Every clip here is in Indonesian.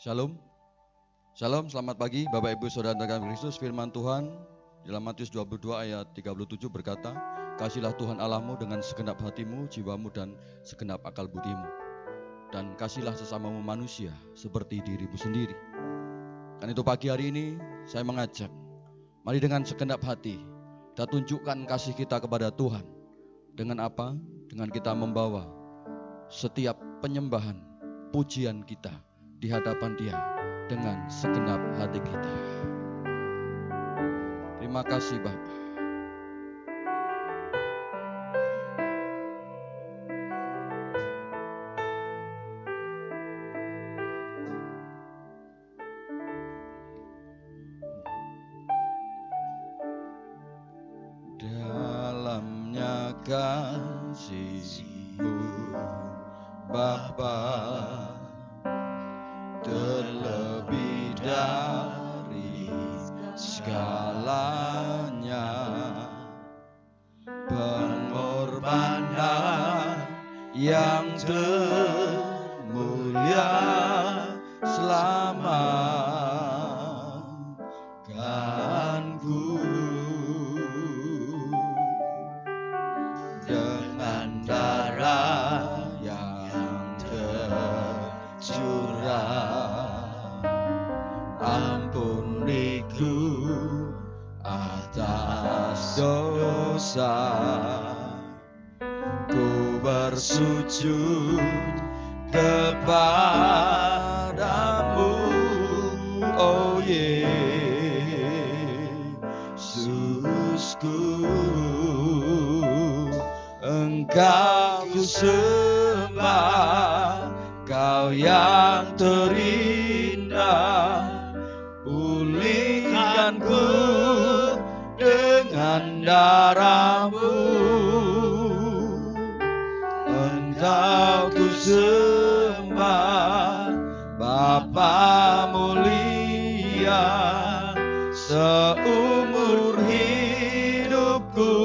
Shalom. Shalom, selamat pagi Bapak Ibu Saudara dan Kristus. Firman Tuhan dalam Matius 22 ayat 37 berkata, "Kasihilah Tuhan Allahmu dengan segenap hatimu, jiwamu dan segenap akal budimu. Dan kasihlah sesamamu manusia seperti dirimu sendiri." Karena itu pagi hari ini saya mengajak, mari dengan segenap hati kita tunjukkan kasih kita kepada Tuhan. Dengan apa? Dengan kita membawa setiap penyembahan, pujian kita di hadapan Dia dengan segenap hati kita. Terima kasih Bapa. Dalamnya kasih-Mu Bapa, terlebih dari segalanya, pengorbanan yang termulia selamatkanku. Dengan darah yang tercurah, ampuniku atas dosa. Ku bersujud kepadamu, oh Yesusku. Engkau ku sembah, Kau yang terindah. Pulihkanku dengan darah-Mu. Engkau ku sembah, Bapa mulia. Seumur hidupku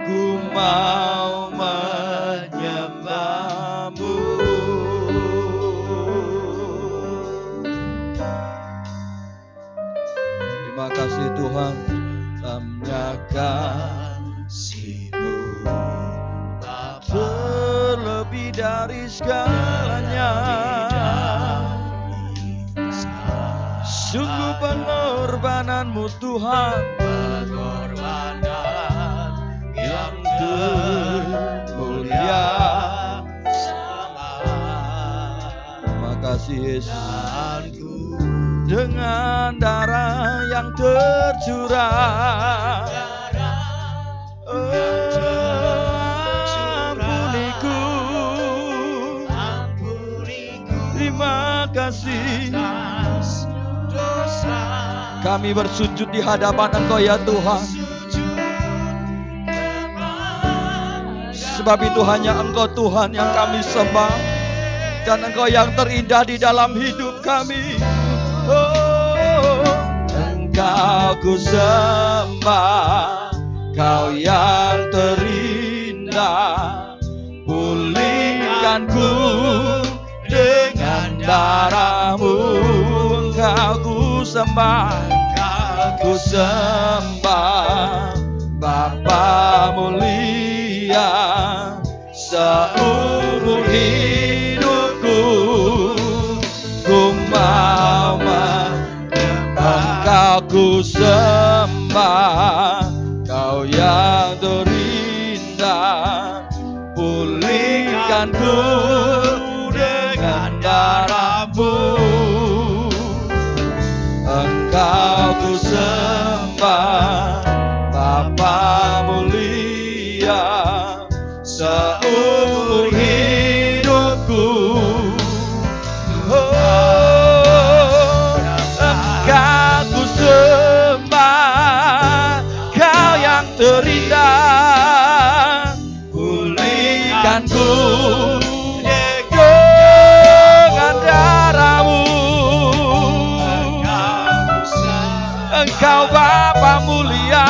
ku mau menyembah-Mu. Terima kasih Tuhan, dalamnya kasih-Mu terlebih dari segalanya. Sungguh pengorbanan-Mu Tuhan, pengorbanan yang termulia. Terima kasih Yesus. Dengan darah yang tercurah, ampuniku. Terima kasih. Kami bersujud di hadapan Engkau ya Tuhan. Sebab itu hanya Engkau Tuhan yang kami sembah, dan Engkau yang terindah di dalam hidup kami. Oh, Engkau ku sembah, Kau yang terindah. Pulihkanku dengan darah-Mu. Engkau ku sembah, Engkau ku sembah, Bapa mulia. Seumur hidupku ku mau Engkau ku sembah, Kau yang terindah. Pulihkanku dengan darah-Mu. Engkau ku sembah, Bapa mulia. Seumur hidupku, oh, Engkau ku sembah, Kau yang terindah. Pulihkanku dengan darah-Mu. Engkau Bapa mulia.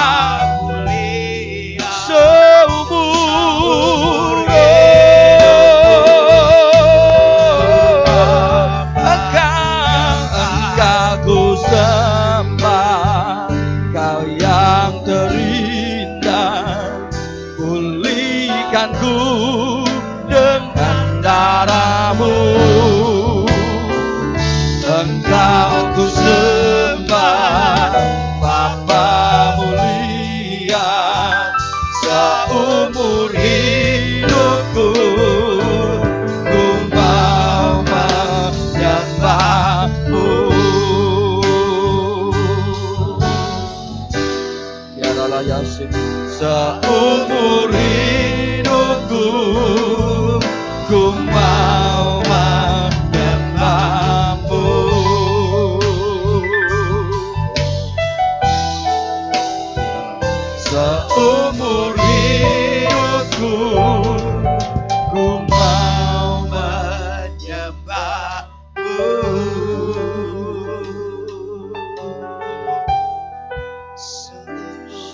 menyembahmu.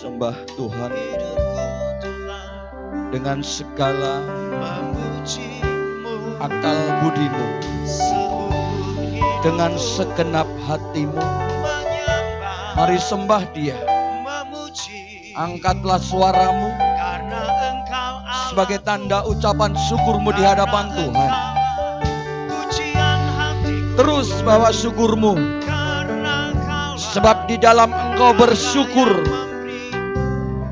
Sembah Tuhan dengan segala akal budimu, dengan segenap hatimu. Mari sembah Dia. Angkatlah suaramu sebagai tanda ucapan syukurmu di hadapan Tuhan. Terus bawa syukurmu, sebab di dalam engkau bersyukur,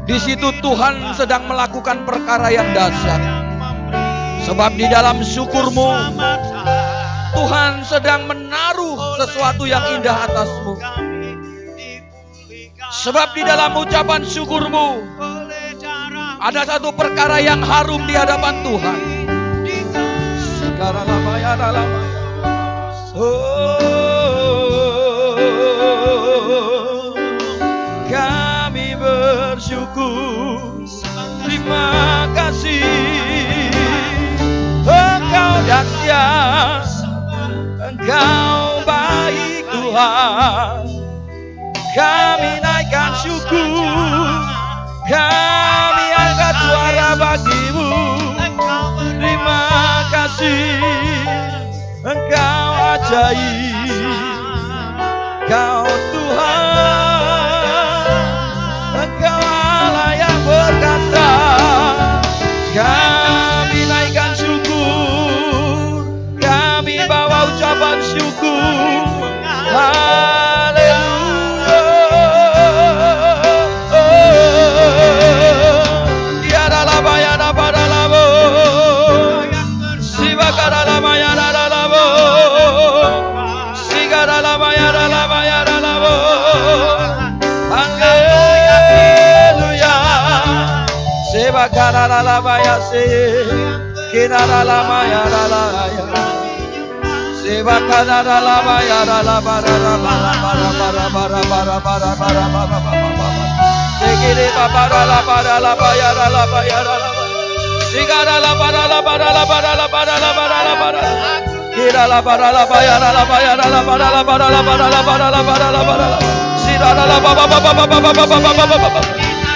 di situ Tuhan sedang melakukan perkara yang dahsyat. Sebab di dalam syukurmu, Tuhan sedang menaruh sesuatu yang indah atasmu. Sebab di dalam ucapan syukurmu ada satu perkara yang harum di hadapan Tuhan. Kami bersyukur, terima kasih. Engkau dahsyat, Engkau baik Tuhan. Kami naikkan syukur, kami angkat suara bagimu. Terima kasih, Engkau ajaib, Engkau Tuhan, Engkau Allah yang berkata. Kami naikkan syukur, kami bawa ucapan syukur.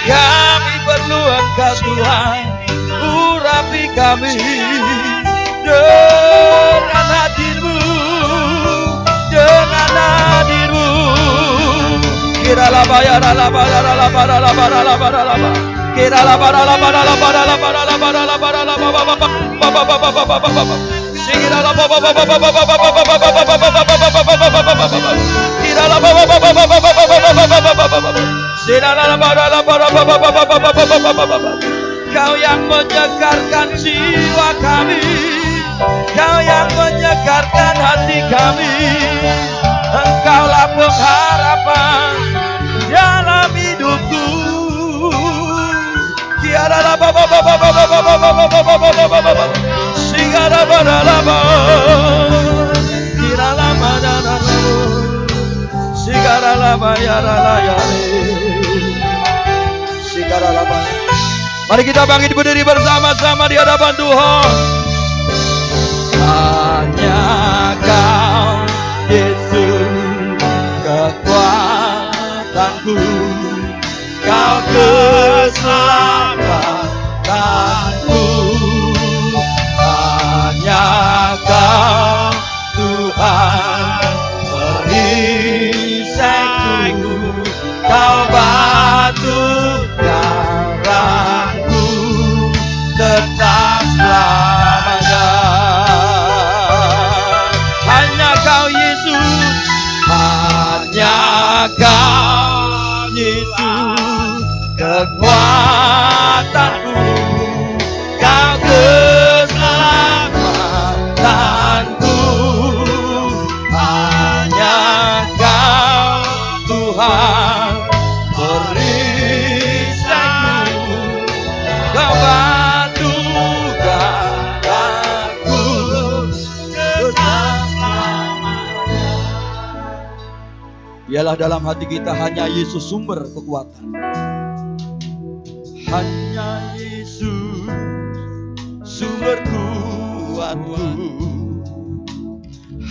Kami perlu Engkau Tuhan, urapi kami dengan hadirmu, dengan hadirmu. Kau yang menyegarkan jiwa kami, Kau yang menyegarkan hati kami. Engkaulah pengharapan dalam hidupku. Mari kita bangkit berdiri bersama-sama di hadapan Tuhan. Hanya Kau Yesus kekuatanku, Kau keselamatanku. Hanya Kau Tuhan perisaiku, Kau batu karangku tetap selamanya. Hanya Kau Yesus, hanya Kau Yesus kekuatanku, Kau keselamatanku. Hanya Kau Tuhan perisaiku, Kau batu karangku tetap selamanya. Biarlah dalam hati kita hanya Yesus sumber kekuatan. Hanya Yesus sumber kuatku.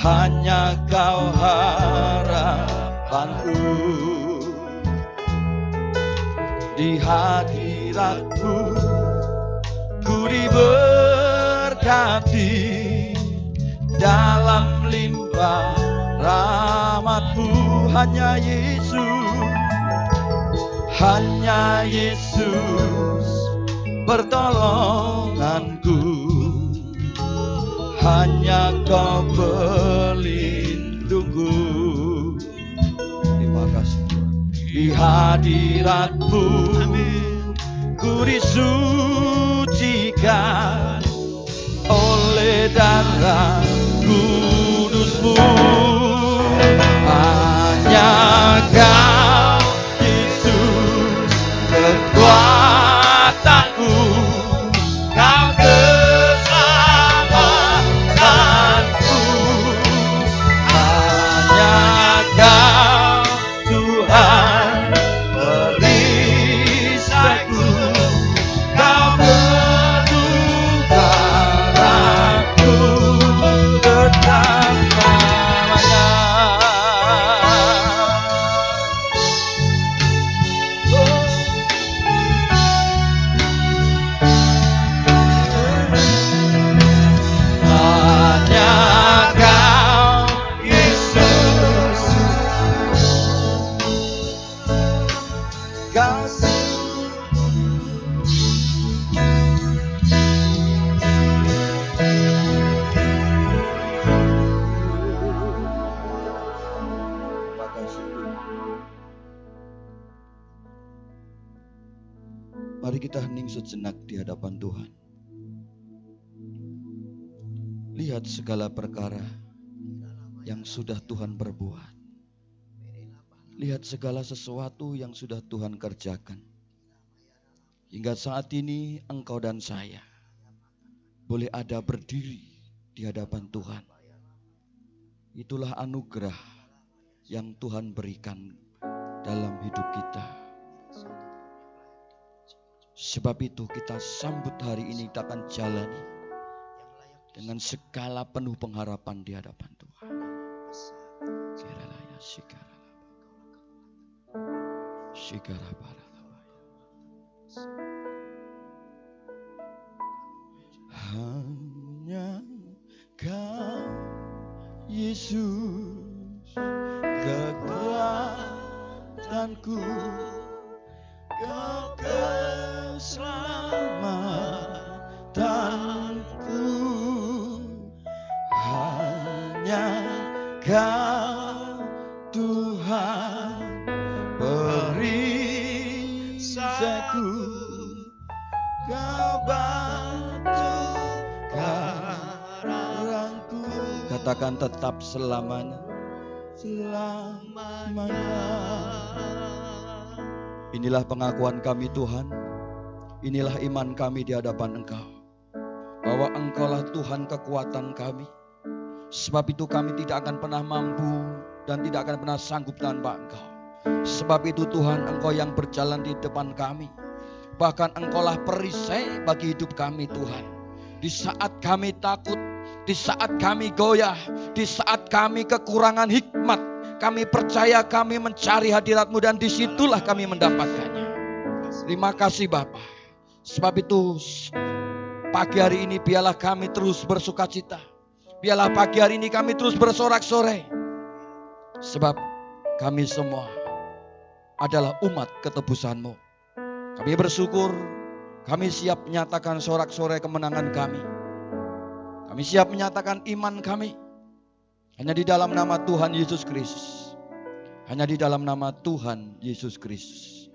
hanya Kau harapanku. Di hadirat-Mu ku diberkati, dalam limpah rahmat-Mu. Hanya Yesus pertolonganku, hanya Kau pelindungku. Terima kasih Tuhan. Di hadirat-Mu ku disucikan oleh darah kudus-Mu. Hanya Kau Yesus kekuatanku, Kau keselamatanku. Hanya Kau Tuhan perisaiku, Kau pelukaraku tetap lamanya. Hanya Kau Yesus kasih. Terima kasih Tuhan. Mari kita hening sejenak di hadapan Tuhan. Lihat segala perkara yang sudah Tuhan perbuat. Lihat segala sesuatu yang sudah Tuhan kerjakan. Hingga saat ini engkau dan saya boleh ada berdiri di hadapan Tuhan. Itulah anugerah yang Tuhan berikan dalam hidup kita. Sebab itu kita sambut hari ini, kita akan jalani dengan segala penuh pengharapan di hadapan Tuhan. Hanya Kau Yesus kekuatanku, Kau keselamatanku. Hanya Kau Tuhan perisaiku, Kau batu karangku. Katakan tetap selamanya, selamanya. Inilah pengakuan kami Tuhan, inilah iman kami di hadapan Engkau, bahwa Engkaulah Tuhan kekuatan kami. Sebab itu kami tidak akan pernah mampu dan tidak akan pernah sanggup tanpa Engkau. Sebab itu Tuhan, Engkau yang berjalan di depan kami. Bahkan Engkaulah perisai bagi hidup kami Tuhan. Di saat kami takut, di saat kami goyah, di saat kami kekurangan hikmat, kami percaya kami mencari hadirat-Mu dan disitulah kami mendapatkannya. Terima kasih Bapa. Sebab itu pagi hari ini biarlah kami terus bersukacita. Biarlah pagi hari ini kami terus bersorak-sorai. Sebab kami semua adalah umat ketebusan-Mu. Kami bersyukur, kami siap menyatakan sorak-sorai kemenangan kami. Kami siap menyatakan iman kami. Hanya di dalam nama Tuhan Yesus Kristus. Hanya di dalam nama Tuhan Yesus Kristus.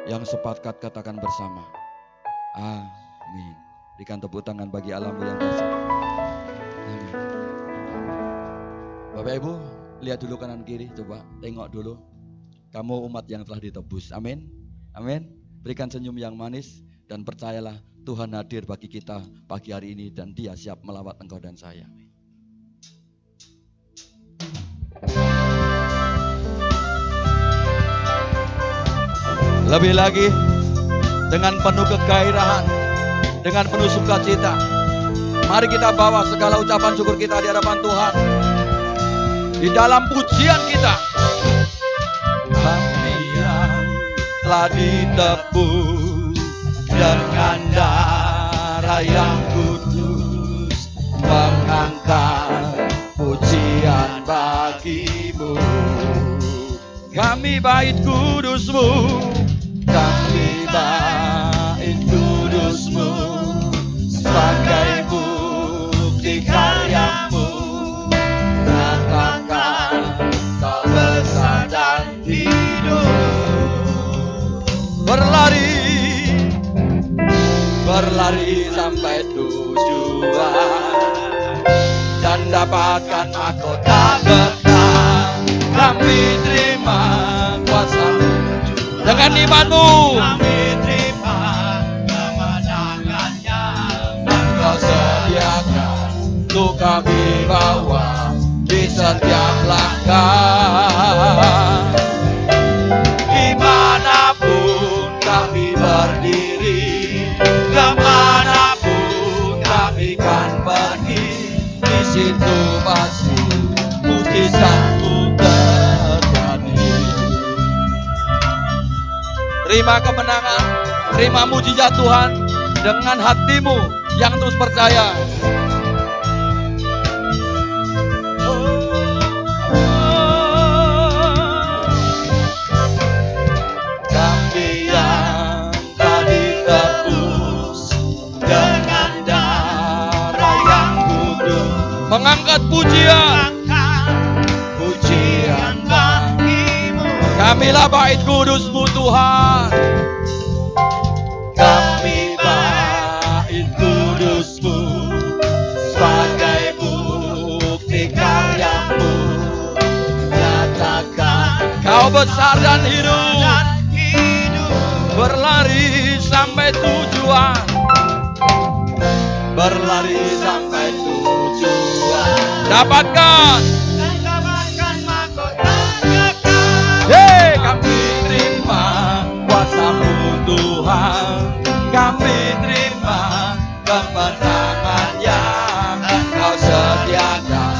Yang sepakat katakan bersama. Amin. Berikan tepuk tangan bagi Allahmu yang kasih. Amin. Bapak Ibu, lihat dulu kanan kiri, coba tengok dulu. Kamu umat yang telah ditebus. Amin. Amin. Berikan senyum yang manis dan percayalah Tuhan hadir bagi kita pagi hari ini dan Dia siap melawat engkau dan saya. Lebih lagi dengan penuh kegairahan, dengan penuh sukacita, mari kita bawa segala ucapan syukur kita di hadapan Tuhan. di dalam pujian kita. Kami yang telah ditebus dengan darah yang kudus, mengangkat pujian bagimu. Kami bait kudus-Mu, kami bait kudus-Mu, sebagai bukti karya-Mu, nyatakan Kau besar dan hidup. Berlari sampai tujuan dan dapatkan mahkota kekal. Kami terima kuasa-Mu dengan iman-Mu. Kami terima kemenangan yang Engkau sediakan untuk kami bawa di setiap langkah. Dimanapun kami berdiri, kemanapun kami kan pergi, di situ pasti mujizat-Mu terjadi. Terima kemenangan, terima mujizat Tuhan dengan hatimu yang terus percaya. Kami yang tadi tebus dengan darah yang kudus, mengangkat pujian bagimu. Kamilah bait kudus-Mu Tuhan. Kami bait kudus-Mu, sebagai bukti karya-Mu, nyatakan Kau besar dan hidup. Berlari sampai tujuan, berlari sampai tujuan, dapatkan mahkota kekal. Kami terima kuasa-Mu Tuhan, kami terima kemenangan yang Engkau sediakan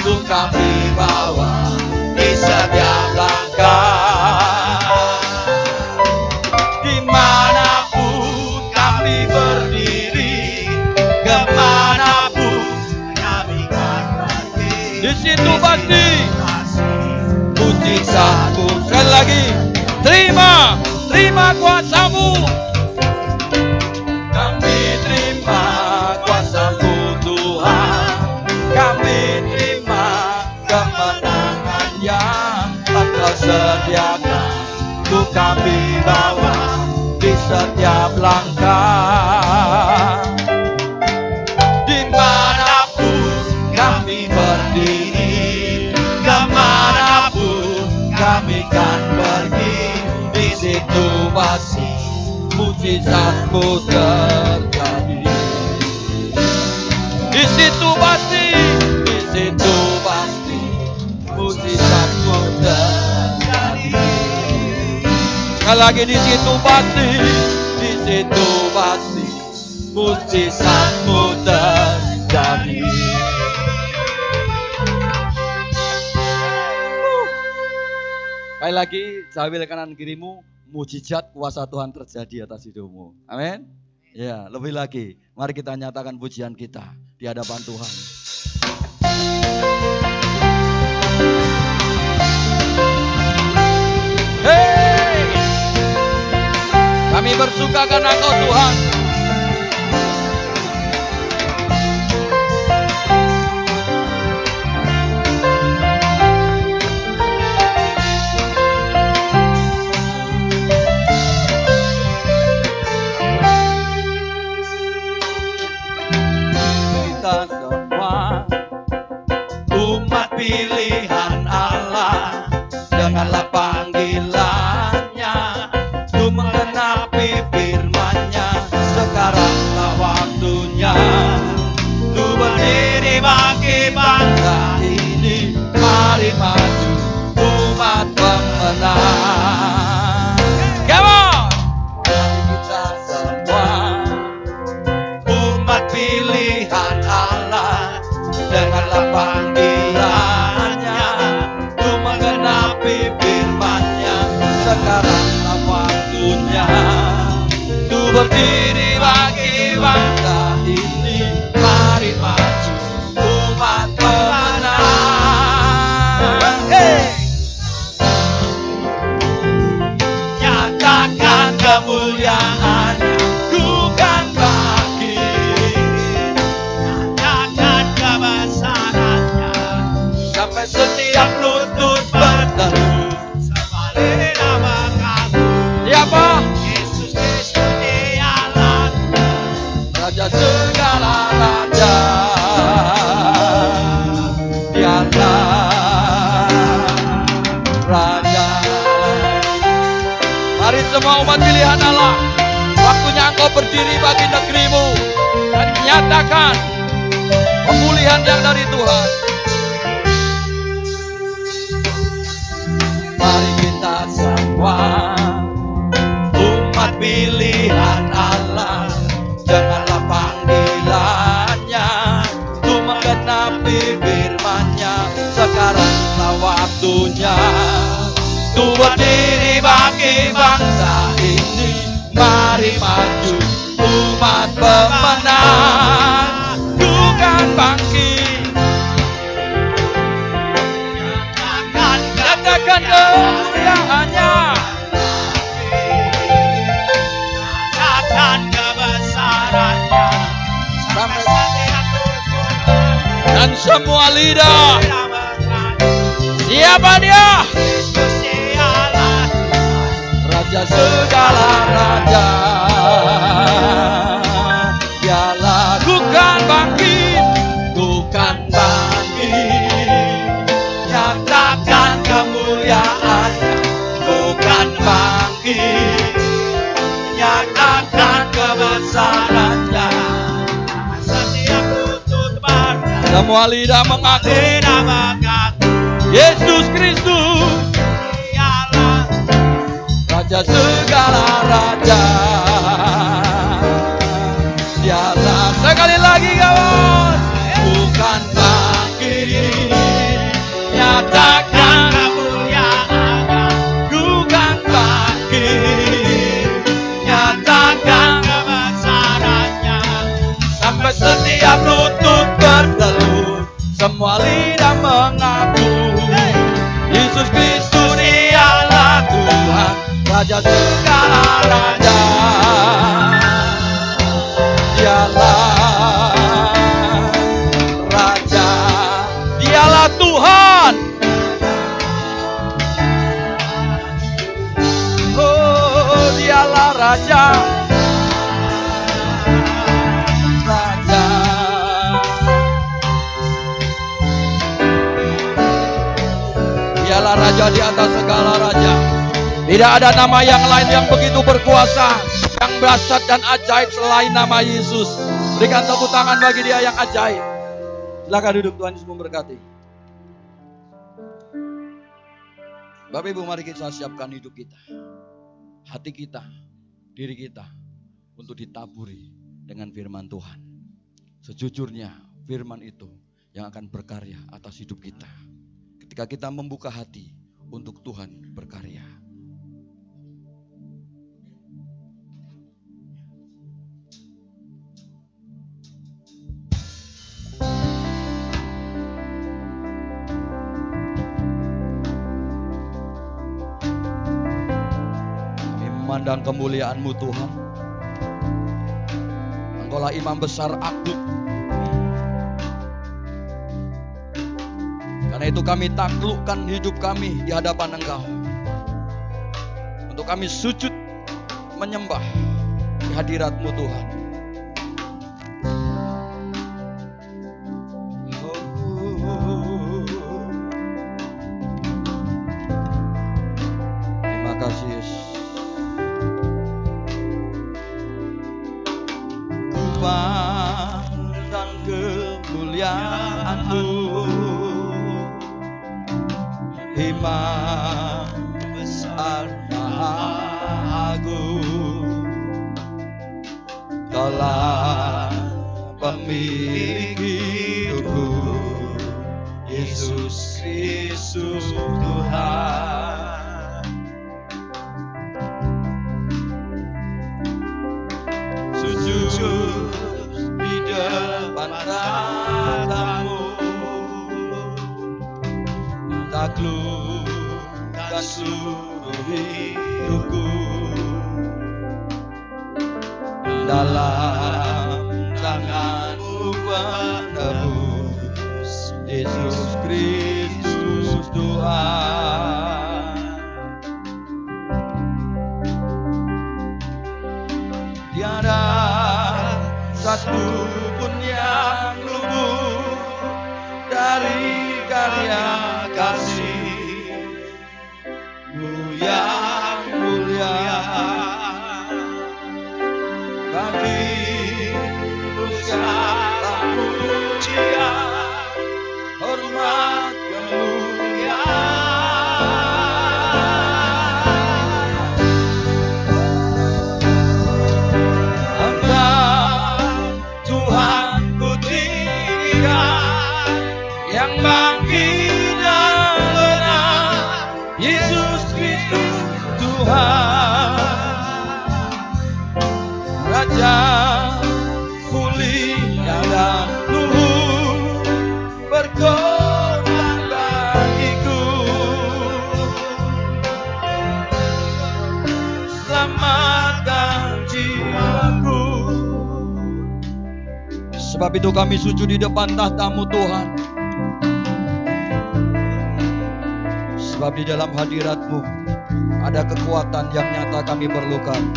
untuk kami bawa di setiap langkah. Dimanapun kami berdiri, kemanapun kami kan pergi, di situ pasti mujizat-Mu. Sekali lagi, terima kuasa-Mu. Kami terima kuasa-Mu Tuhan, kami terima kemenangan yang Engkau sediakan untuk kami bawa di setiap langkah. Dimanapun kami berdiri, kemanapun kami kan pergi, di situ pasti mujizat-Mu terjadi. Di situ pasti mujizat-Mu terjadi. Sekali lagi, di situ pasti mujizat-Mu terjadi. Sekali lagi, sambil kanan kirimu, mujizat kuasa Tuhan terjadi atas hidupmu. Amin. Ya, lebih lagi, mari kita nyatakan pujian kita di hadapan Tuhan. Hey, kami bersuka karena Kau Tuhan. Kita semua umat pilihan Allah, dengarlah panggilannya untuk menggenapi firman-Nya. Sekaranglah waktunya untuk berdiri bagi bangsa ini. Mari maju umat pemenang. Come on! Kita semua umat pilihan Allah, dengarlah panggilannya Raja, Raja. Mari semua umat pilihan Allah, waktunya engkau berdiri bagi negerimu dan menyatakan pemulihan yang dari Tuhan. Mari kita semua umat pilihan Allah, dengarlah panggilannya untuk menggenapi firman-Nya. Sekaranglah waktunya untuk berdiri bagi bangsa ini. Mari maju umat pemenang, bukan bangkit. Nyatakan kemuliaannya, nyatakan kebesarannya, dan semua lidah. Siapa dia? Raja segala raja, dialah bukan bangkit, bukan bangkit. Nyatakan kemuliaan, bukan bangkit. Nyatakan kebesarannya, setiap lutut berkata, semua lidah mengaku Yesus Kristus Raja segala raja, dialah. Sekali lagi kawan, bukan bangkit. Nyatakan kemuliaannya, bukan bangkit. Nyatakan kebesarannya, sampai setiap lutut bertelut, semua lidah mengaku Yesus Kristus dialah Tuhan, Raja segala raja, dialah Raja, dialah Tuhan. Oh, dialah Raja, Raja. Dialah Raja di atas segala raja. Tidak ada nama yang lain yang begitu berkuasa, yang dahsyat dan ajaib selain nama Yesus. Berikan tepuk tangan bagi Dia yang ajaib. Silakan duduk, Tuhan Yesus memberkati. Bapak Ibu, mari kita siapkan hidup kita, hati kita, diri kita untuk ditaburi dengan firman Tuhan. Sejujurnya firman itu yang akan berkarya atas hidup kita ketika kita membuka hati untuk Tuhan berkarya. Memandang kemuliaan-Mu Tuhan. Engkaulah imam besar agung. Karena itu kami taklukkan hidup kami di hadapan Engkau. Untuk kami sujud menyembah di hadirat-Mu Tuhan. Terima kasih Yesus. Pandang kemuliaan-Mu, imam besar maha agung, Kaulah pemilik hidupku, Yesus Kristus Tuhan. Sujud di depan tahta-Mu, taklukkan seluruh hidupku dalam tangan-Mu penebus, Yesus Kristus Tuhan. Tiada satu pun yang luput dari karya kasih-Mu yang mulia. Bagi-Mu segala pujian, hormat, kemuliaan. Engkau Tuhan ku tinggikan, yang bangkit dan benar, Yesus Kristus Tuhan. Raja mulia dan luhur, berkorban bagiku, selamatkan jiwaku. Sebab itu kami sujud di depan tahta-Mu Tuhan. Sebab di dalam hadirat-Mu ada kekuatan yang nyata kami perlukan.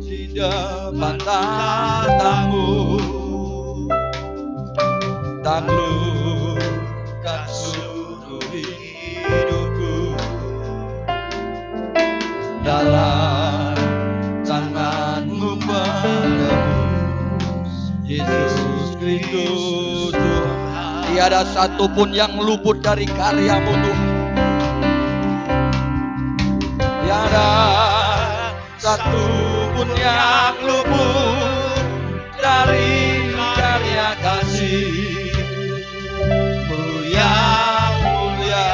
Di depan tahta-Mu, taklukkan seluruh hidupku. Dalam tangan-Mu penebus, Yesus Kristus Tuhan. Tiada satupun yang luput dari karya-Mu Tuhan. Tiada satupun yang luput dari karya kasih-Mu yang mulia.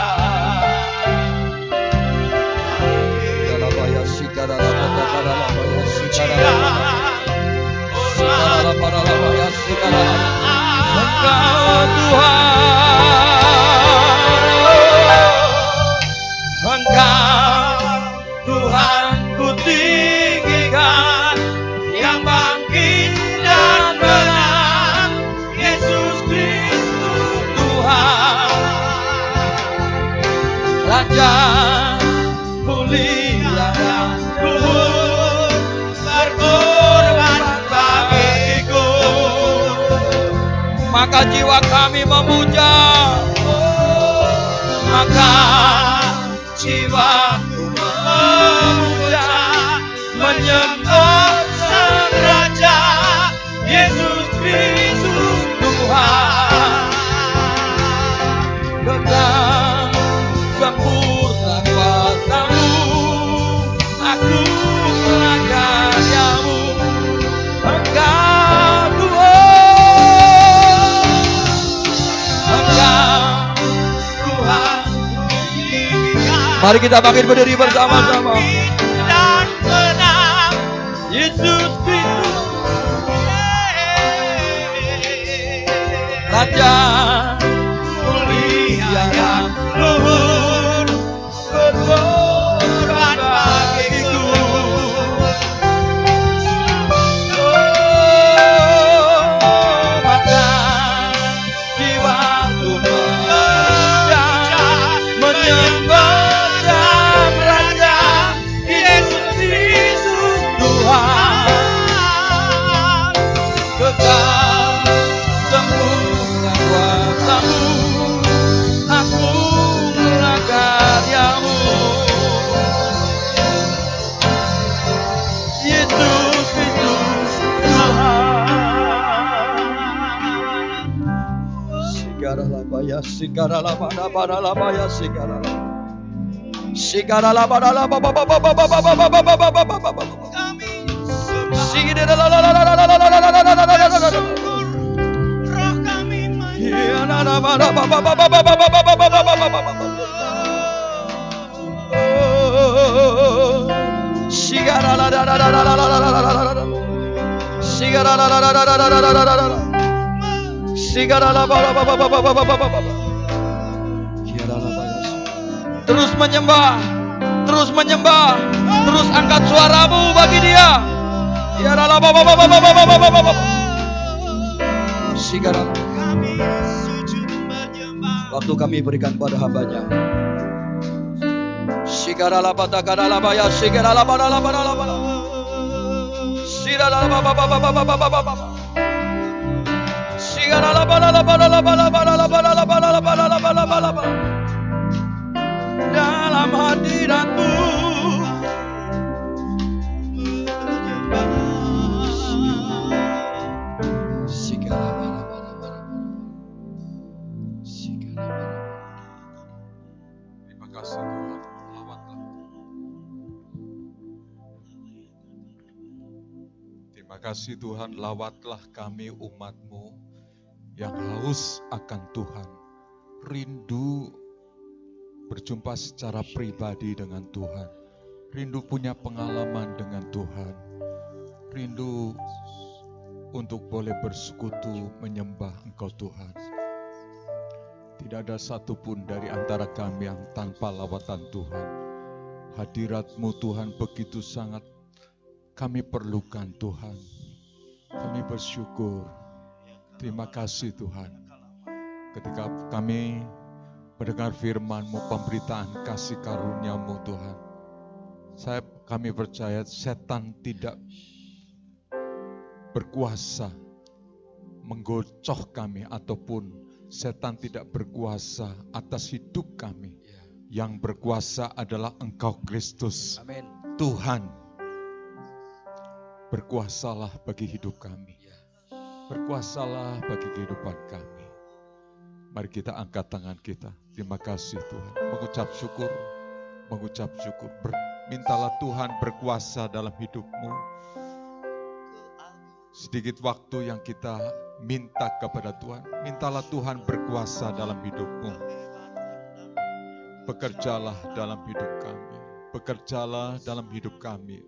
Dalabaya sikara dalabaya sikara dalabaya sikara. Engkau Tuhan, Engkau Tuhan ku tinggikan, yang bangkit dan benar, Yesus Kristus Tuhan. Raja mulia dan luhur, berkorban bagiku. Maka jiwa kami memuja, maka jiwaku memuja, menyembah Sang Raja, Yesus Kristus Tuhan. Dengan sempurna kuasa-Mu, aku karya-Mu. Engkau Tuhan, Engkau Tuhan. Mari kita bangkit berdiri bersama-sama. Dan menang, Yesus Kristus, Raja mulia yang luhur, berkorban bagiku. Maka jiwaku memuja, menyembah Sang Raja, Yesus Kristus Tuhan. Kekal sempurna kuasa-Mu, aku karya-Mu. Yesus Kristus Tuhan. Sigaralabaya, sigaralabaya, sigaralabaya. Terus menyembah, terus menyembah, terus angkat suaramu bagi Dia. Waktu kami berikan pada hamba-Nya. Terima kasih Tuhan, lawatlah. Terima kasih Tuhan, lawatlah kami umat-Mu yang haus akan Tuhan. Rindu berjumpa secara pribadi dengan Tuhan. Rindu punya pengalaman dengan Tuhan. Rindu untuk boleh bersekutu menyembah Engkau Tuhan. Tidak ada satupun dari antara kami yang tanpa lawatan Tuhan. Hadirat-Mu Tuhan begitu sangat kami perlukan Tuhan. Kami bersyukur. Terima kasih Tuhan. Ketika kami mendengar firman-Mu, pemberitaan kasih karunia-Mu Tuhan. Kami percaya setan tidak berkuasa menggocoh kami ataupun setan tidak berkuasa atas hidup kami. Yang berkuasa adalah Engkau Kristus. Amin. Tuhan, berkuasalah bagi hidup kami. Berkuasalah bagi kehidupan kami. Mari kita angkat tangan kita. Terima kasih Tuhan. Mengucap syukur. Mintalah Tuhan berkuasa dalam hidupmu. Sedikit waktu yang kita minta kepada Tuhan. Mintalah Tuhan berkuasa dalam hidupmu. Bekerjalah dalam hidup kami. Bekerjalah dalam hidup kami.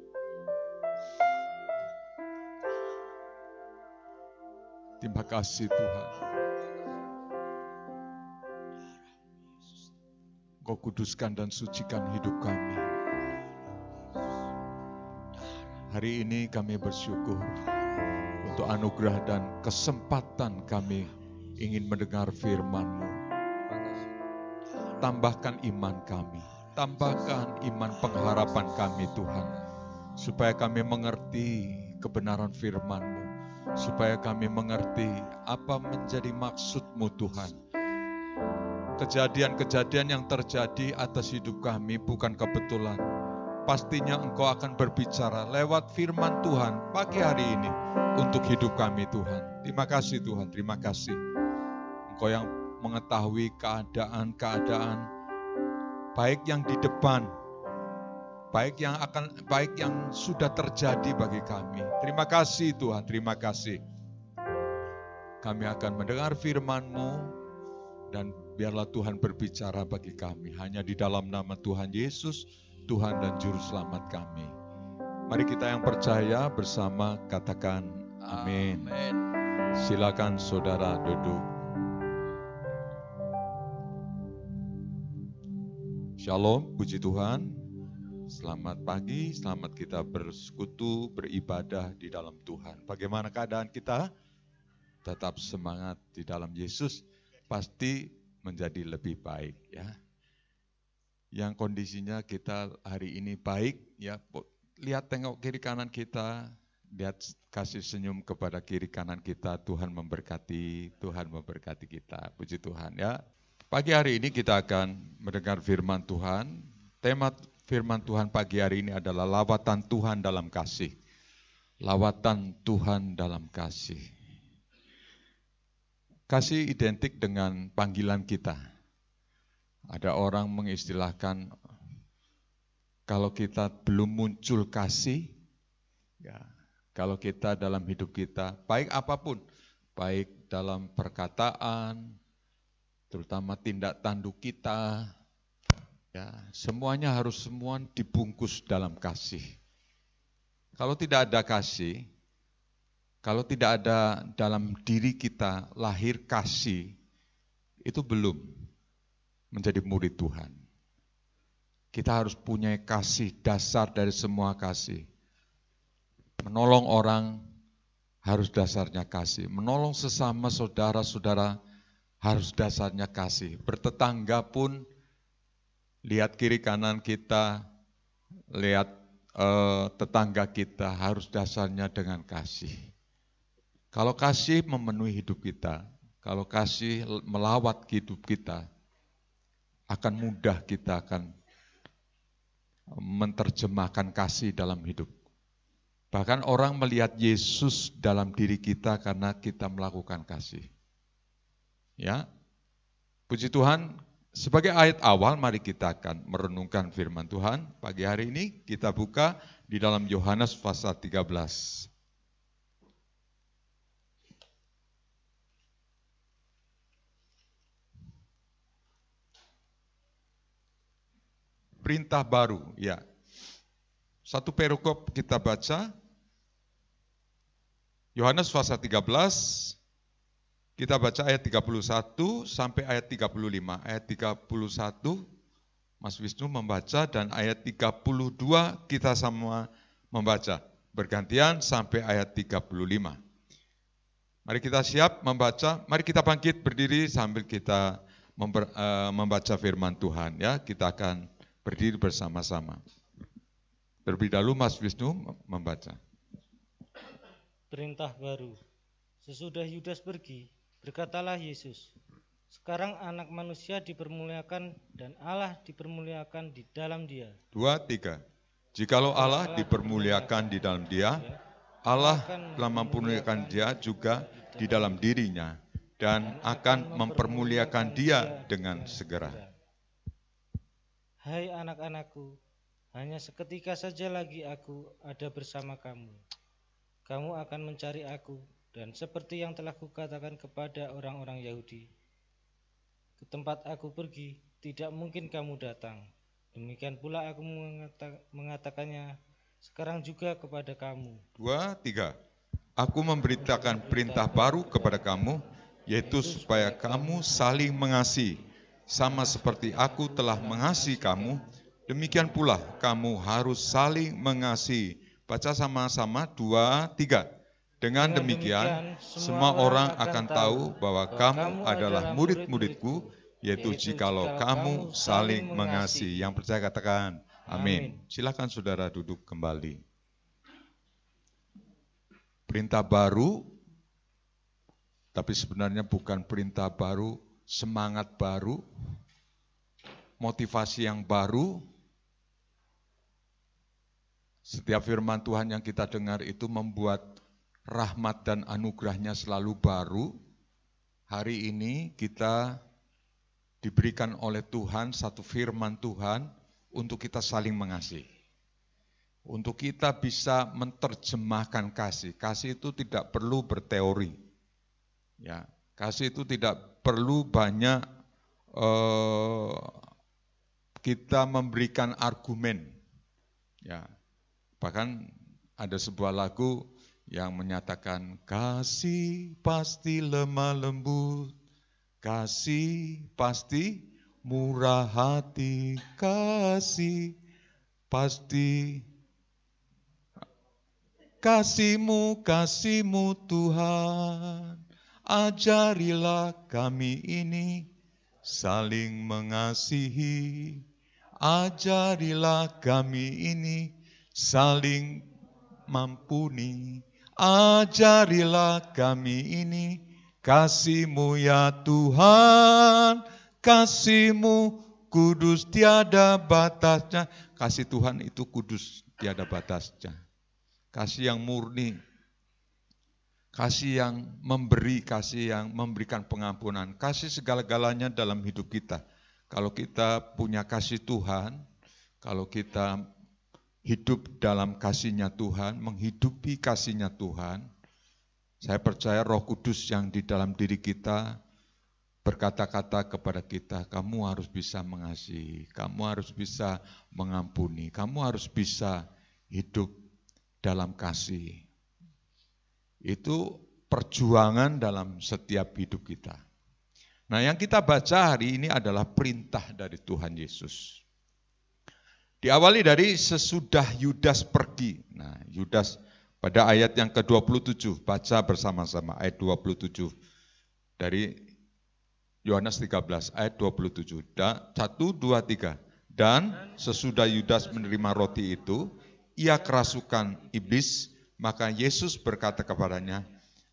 Terima kasih Tuhan. Kau kuduskan dan sucikan hidup kami. Hari ini kami bersyukur untuk anugerah dan kesempatan kami ingin mendengar firman-Mu. Tambahkan iman kami, tambahkan iman pengharapan kami Tuhan. Supaya kami mengerti kebenaran firman-Mu. Supaya kami mengerti apa menjadi maksud-Mu Tuhan. Kejadian-kejadian yang terjadi atas hidup kami bukan kebetulan. Pastinya Engkau akan berbicara lewat firman Tuhan pagi hari ini untuk hidup kami Tuhan. Terima kasih Tuhan, terima kasih. Engkau yang mengetahui keadaan-keadaan baik yang di depan, baik yang sudah terjadi bagi kami. Terima kasih Tuhan, terima kasih. Kami akan mendengar firman-Mu dan biarlah Tuhan berbicara bagi kami. Hanya di dalam nama Tuhan Yesus, Tuhan dan Juru Selamat kami. Mari kita yang percaya bersama katakan amin. Amin. Silakan saudara duduk. Shalom, puji Tuhan. Selamat pagi, selamat kita bersekutu, beribadah di dalam Tuhan. Bagaimana keadaan kita? Tetap semangat di dalam Yesus, pasti menjadi lebih baik ya. Yang kondisinya kita hari ini baik ya, lihat tengok kiri kanan kita, lihat kasih senyum kepada kiri kanan kita. Tuhan memberkati kita. Puji Tuhan ya. Pagi hari ini kita akan mendengar firman Tuhan. Tema firman Tuhan pagi hari ini adalah lawatan Tuhan dalam kasih. Lawatan Tuhan dalam kasih. Kasih identik dengan panggilan kita. Ada orang mengistilahkan kalau kita belum muncul kasih, ya, kalau kita dalam hidup kita, baik apapun, baik dalam perkataan, terutama tindak tanduk kita, ya, semuanya harus semua dibungkus dalam kasih. Kalau tidak ada kasih, kalau tidak ada dalam diri kita lahir kasih, itu belum menjadi murid Tuhan. Kita harus punya kasih, dasar dari semua kasih. Menolong orang harus dasarnya kasih. Menolong sesama saudara-saudara harus dasarnya kasih. Bertetangga pun, lihat kiri kanan kita, lihat tetangga kita, harus dasarnya dengan kasih. Kalau kasih memenuhi hidup kita, kalau kasih melawat hidup kita, akan mudah kita akan menerjemahkan kasih dalam hidup. Bahkan orang melihat Yesus dalam diri kita karena kita melakukan kasih. Ya, Puji Tuhan, sebagai ayat awal mari kita akan merenungkan firman Tuhan. Pagi hari ini kita buka di dalam Yohanes pasal 13. Perintah baru, ya. Satu perikop kita baca, Yohanes pasal 13, kita baca ayat 31 sampai ayat 35. Ayat 31, Mas Wisnu membaca, dan ayat 32 kita sama membaca. Bergantian sampai ayat 35. Mari kita siap membaca, mari kita bangkit berdiri sambil kita membaca firman Tuhan. Ya, kita akan berdiri bersama-sama. Terlebih dahulu Mas Wisnu membaca. Perintah baru. Sesudah Yudas pergi, berkatalah Yesus, sekarang anak manusia dipermuliakan dan Allah dipermuliakan di dalam dia. 2, 3. Jikalau Allah dipermuliakan di dalam dia, Allah telah mempermuliakan dia juga di dalam dirinya dan akan mempermuliakan dia dengan segera. Hai anak-anakku, hanya seketika saja lagi aku ada bersama kamu. Kamu akan mencari aku, dan seperti yang telah kukatakan kepada orang-orang Yahudi, ke tempat aku pergi, tidak mungkin kamu datang. Demikian pula aku mengatakannya sekarang juga kepada kamu. 2, 3. Aku memberitakan perintah baru kepada kamu, yaitu supaya kamu saling mengasihi. Sama seperti aku telah mengasihi kamu, demikian pula kamu harus saling mengasihi. Baca sama-sama, 2, 3. Dengan demikian, semua orang akan tahu bahwa kamu adalah murid-muridku, yaitu jikalau kamu saling mengasihi. Yang percaya katakan, amin. Silakan saudara duduk kembali. Perintah baru, tapi sebenarnya bukan perintah baru, semangat baru, motivasi yang baru. Setiap firman Tuhan yang kita dengar itu membuat rahmat dan anugerahnya selalu baru. Hari ini kita diberikan oleh Tuhan satu firman Tuhan untuk kita saling mengasihi. Untuk kita bisa menerjemahkan kasih. Kasih itu tidak perlu berteori. Ya, kasih itu tidak perlu banyak kita memberikan argumen. Ya, bahkan ada sebuah lagu yang menyatakan kasih pasti lemah lembut, kasih pasti murah hati, kasih pasti kasih-Mu Tuhan, ajarilah kami ini saling mengasihi, ajarilah kami ini saling mampuni, ajarilah kami ini kasih-Mu ya Tuhan, kasih-Mu kudus tiada batasnya. Kasih Tuhan itu kudus tiada batasnya. Kasih yang murni, kasih yang memberi, kasih yang memberikan pengampunan, kasih segala-galanya dalam hidup kita. Kalau kita punya kasih Tuhan, kalau kita hidup dalam kasih-Nya Tuhan, menghidupi kasih-Nya Tuhan, saya percaya Roh Kudus yang di dalam diri kita berkata-kata kepada kita, kamu harus bisa mengasihi, kamu harus bisa mengampuni, kamu harus bisa hidup dalam kasih. Itu perjuangan dalam setiap hidup kita. Nah, yang kita baca hari ini adalah perintah dari Tuhan Yesus. Diawali dari sesudah Yudas pergi. Nah, Yudas pada ayat yang ke-27, baca bersama-sama ayat 27 dari Yohanes 13 ayat 27. 1, 2, 3. Dan sesudah Yudas menerima roti itu, ia kerasukan iblis, maka Yesus berkata kepadanya,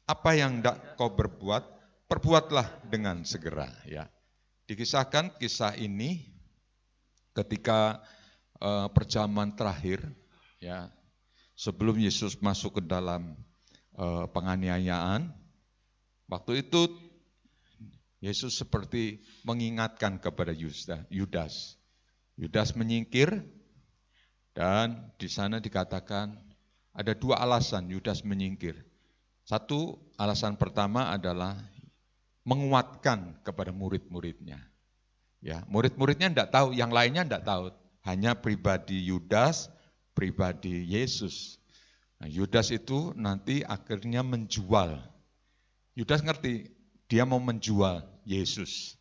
apa yang hendak kau berbuat, perbuatlah dengan segera. Ya. Dikisahkan kisah ini ketika perjamuan terakhir, ya, sebelum Yesus masuk ke dalam penganiayaan. Waktu itu Yesus seperti mengingatkan kepada Yudas. Yudas menyingkir dan di sana dikatakan ada dua alasan Yudas menyingkir. Satu, alasan pertama adalah menguatkan kepada murid-muridnya. Ya, murid-muridnya tidak tahu, yang lainnya tidak tahu. Hanya pribadi Yudas, pribadi Yesus. Nah, Yudas itu nanti akhirnya menjual. Yudas ngerti, dia mau menjual Yesus.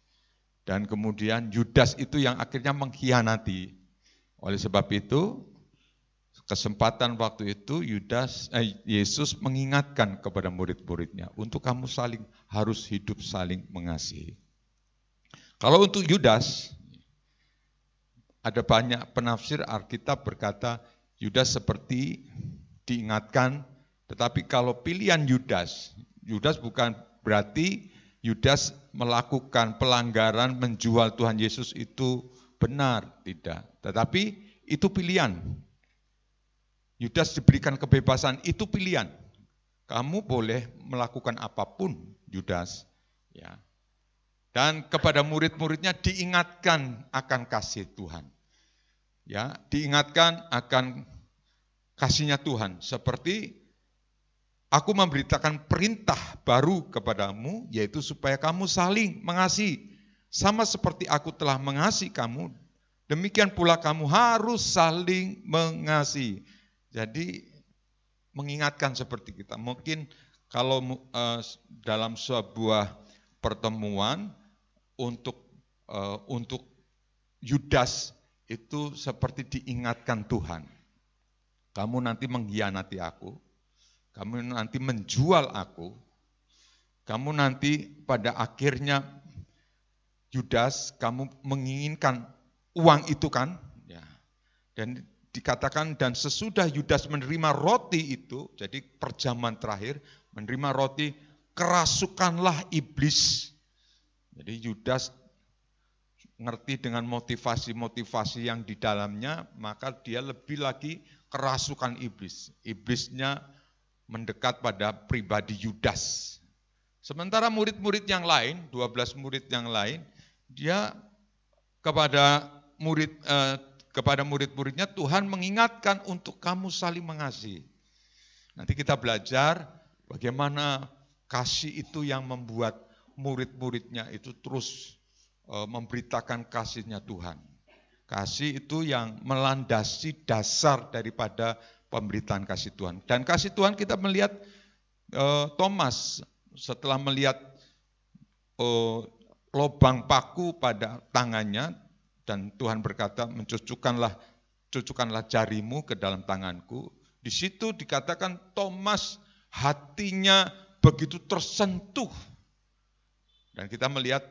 Dan kemudian Yudas itu yang akhirnya mengkhianati. Oleh sebab itu, kesempatan waktu itu Yesus mengingatkan kepada murid-muridnya untuk kamu harus hidup saling mengasihi. Kalau untuk Yudas, ada banyak penafsir Alkitab berkata Yudas seperti diingatkan, tetapi kalau pilihan Yudas bukan berarti Yudas melakukan pelanggaran menjual Tuhan Yesus itu benar, tidak. Tetapi itu pilihan. Yudas diberikan kebebasan, itu pilihan. Kamu boleh melakukan apapun, Yudas. Ya. Dan kepada murid-muridnya diingatkan akan kasih Tuhan. Ya, diingatkan akan kasihnya Tuhan. Seperti aku memberitakan perintah baru kepadamu, yaitu supaya kamu saling mengasihi. Sama seperti aku telah mengasihi kamu, demikian pula kamu harus saling mengasihi. Jadi mengingatkan seperti kita. Mungkin kalau dalam sebuah pertemuan untuk Yudas itu seperti diingatkan Tuhan. Kamu nanti mengkhianati aku, kamu nanti menjual aku, kamu nanti pada akhirnya Yudas, kamu menginginkan uang itu kan? Ya. Dan dikatakan dan sesudah Yudas menerima roti itu, jadi perjamuan terakhir, menerima roti, kerasukanlah iblis. Jadi Yudas ngerti dengan motivasi-motivasi yang di dalamnya, maka dia lebih lagi kerasukan iblis. Iblisnya mendekat pada pribadi Yudas. Sementara murid-murid yang lain, 12 murid yang lain, dia kepada murid-muridnya Tuhan mengingatkan untuk kamu saling mengasihi. Nanti kita belajar bagaimana kasih itu yang membuat murid-muridnya itu terus memberitakan kasihnya Tuhan. Kasih itu yang melandasi dasar daripada pemberitaan kasih Tuhan. Dan kasih Tuhan kita melihat Thomas setelah melihat lubang paku pada tangannya, dan Tuhan berkata, cucukkanlah jarimu ke dalam tanganku. Di situ dikatakan Thomas hatinya begitu tersentuh. Dan kita melihat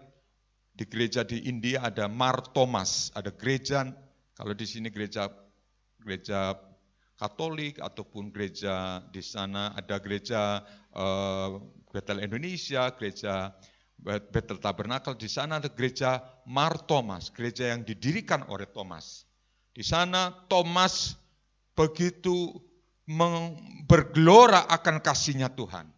di gereja di India ada Mar Thomas, ada gereja, kalau di sini gereja Katolik ataupun gereja di sana ada gereja Bethel Indonesia, gereja Bethel Tabernakel, di sana ada gereja Mar Thomas, gereja yang didirikan oleh Thomas. Di sana Thomas begitu bergelora akan kasihnya Tuhan.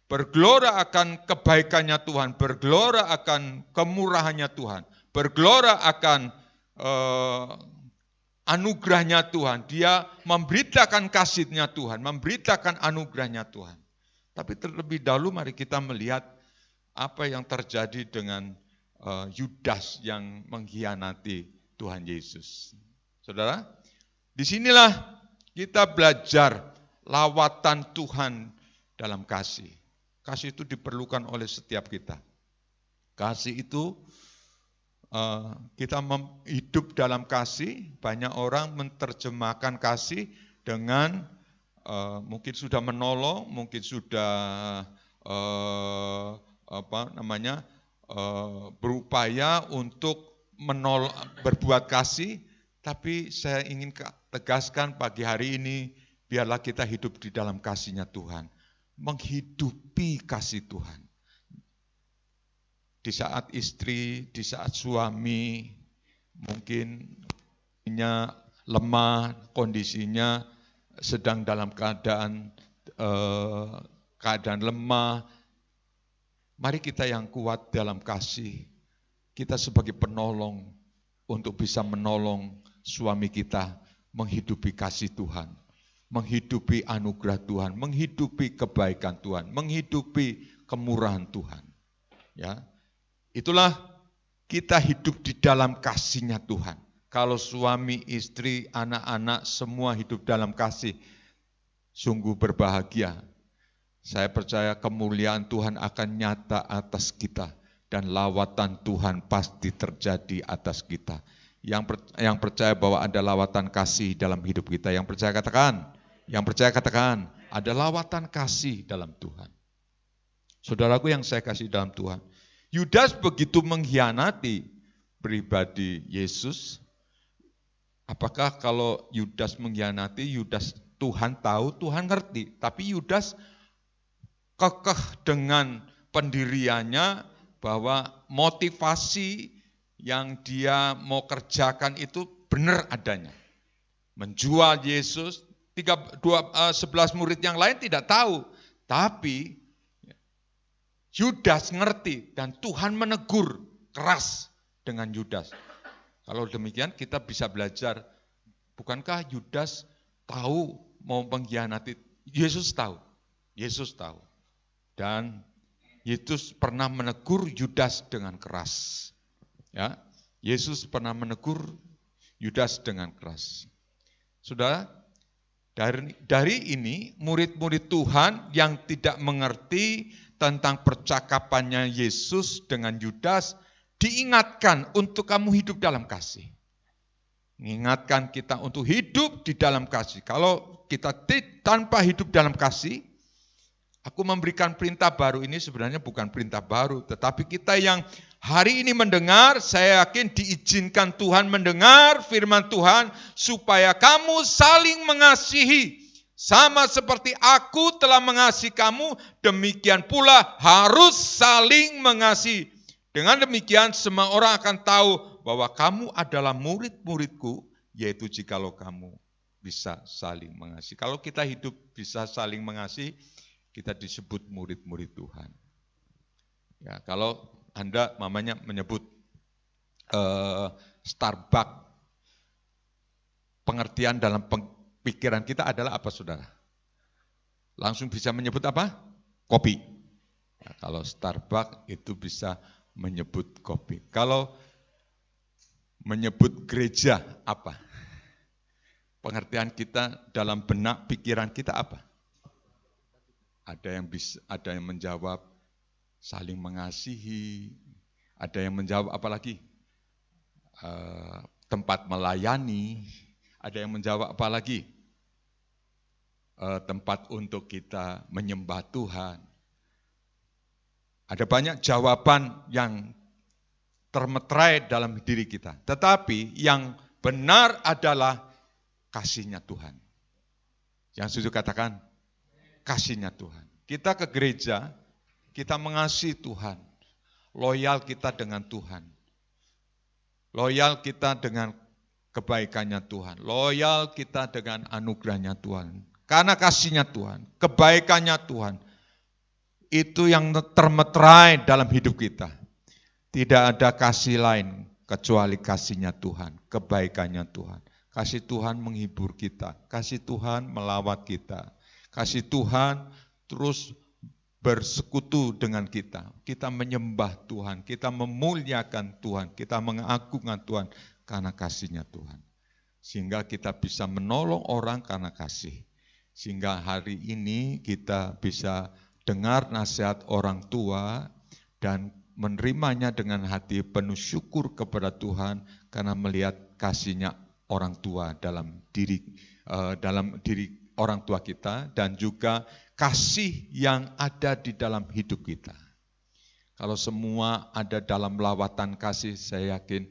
Bergelora akan kebaikannya Tuhan, bergelora akan kemurahannya Tuhan, bergelora akan anugerahnya Tuhan. Dia memberitakan kasihnya Tuhan, memberitakan anugerahnya Tuhan. Tapi terlebih dahulu mari kita melihat apa yang terjadi dengan Yudas yang mengkhianati Tuhan Yesus. Saudara, disinilah kita belajar lawatan Tuhan dalam kasih. Kasih itu diperlukan oleh setiap kita. Kasih itu kita hidup dalam kasih. Banyak orang menerjemahkan kasih dengan mungkin sudah menolong, mungkin sudah berupaya untuk berbuat kasih. Tapi saya ingin tegaskan pagi hari ini, biarlah kita hidup di dalam kasihnya Tuhan. Menghidupi kasih Tuhan. Di saat istri, di saat suami, mungkin lemah, kondisinya sedang dalam keadaan lemah, Mari kita yang kuat dalam kasih. Kita sebagai penolong untuk bisa menolong suami kita menghidupi kasih Tuhan, menghidupi anugerah Tuhan, menghidupi kebaikan Tuhan, menghidupi kemurahan Tuhan. Ya, itulah kita hidup di dalam kasih-Nya Tuhan. Kalau suami, istri, anak-anak semua hidup dalam kasih, sungguh berbahagia. Saya percaya kemuliaan Tuhan akan nyata atas kita dan lawatan Tuhan pasti terjadi atas kita. Yang percaya bahwa ada lawatan kasih dalam hidup kita, yang percaya katakan, ada lawatan kasih dalam Tuhan. Saudaraku yang saya kasih dalam Tuhan, Yudas begitu mengkhianati pribadi Yesus. Apakah kalau Yudas mengkhianati, Yudas Tuhan tahu, Tuhan ngerti, tapi Yudas kekeh dengan pendiriannya bahwa motivasi yang dia mau kerjakan itu benar adanya. Menjual Yesus, 11 murid yang lain tidak tahu, tapi Yudas ngerti dan Tuhan menegur keras dengan Yudas. Kalau demikian kita bisa belajar, bukankah Yudas tahu mau mengkhianati? Yesus tahu. Dan Yesus pernah menegur Yudas dengan keras. Ya, Yesus pernah menegur Yudas dengan keras. Saudara, dari ini murid-murid Tuhan yang tidak mengerti tentang percakapannya Yesus dengan Yudas diingatkan untuk kamu hidup dalam kasih. Mengingatkan kita untuk hidup di dalam kasih. Kalau kita tanpa hidup dalam kasih, aku memberikan perintah baru ini sebenarnya bukan perintah baru, tetapi kita yang hari ini mendengar, saya yakin diizinkan Tuhan mendengar firman Tuhan supaya kamu saling mengasihi. Sama seperti aku telah mengasihi kamu, demikian pula harus saling mengasihi. Dengan demikian semua orang akan tahu bahwa kamu adalah murid-muridku, yaitu jikalau kamu bisa saling mengasihi. Kalau kita hidup bisa saling mengasihi, kita disebut murid-murid Tuhan. Ya, kalau Anda mamanya menyebut Starbucks, pengertian dalam pikiran kita adalah apa, saudara? Langsung bisa menyebut apa? Kopi. Ya, kalau Starbucks itu bisa menyebut kopi. Kalau menyebut gereja apa? Pengertian kita dalam benak pikiran kita apa? Ada yang menjawab saling mengasihi, ada yang menjawab apalagi tempat melayani, ada yang menjawab apalagi tempat untuk kita menyembah Tuhan. Ada banyak jawaban yang termeterai dalam diri kita. Tetapi yang benar adalah kasih-Nya Tuhan. Yang setuju katakan, kasih-Nya Tuhan. Kita ke gereja, kita mengasihi Tuhan. Loyal kita dengan Tuhan. Loyal kita dengan kebaikannya Tuhan. Loyal kita dengan anugerahnya Tuhan. Karena kasih-Nya Tuhan, kebaikannya Tuhan. Itu yang termeterai dalam hidup kita. Tidak ada kasih lain kecuali kasih-Nya Tuhan, kebaikannya Tuhan. Kasih Tuhan menghibur kita, kasih Tuhan melawat kita, kasih Tuhan terus bersekutu dengan kita. Kita menyembah Tuhan, kita memuliakan Tuhan, kita mengagungkan Tuhan karena kasih-Nya Tuhan. Sehingga kita bisa menolong orang karena kasih. Sehingga hari ini kita bisa dengar nasihat orang tua dan menerimanya dengan hati penuh syukur kepada Tuhan karena melihat kasih-Nya orang tua dalam diri orang tua kita dan juga kasih yang ada di dalam hidup kita. Kalau semua ada dalam lawatan kasih, saya yakin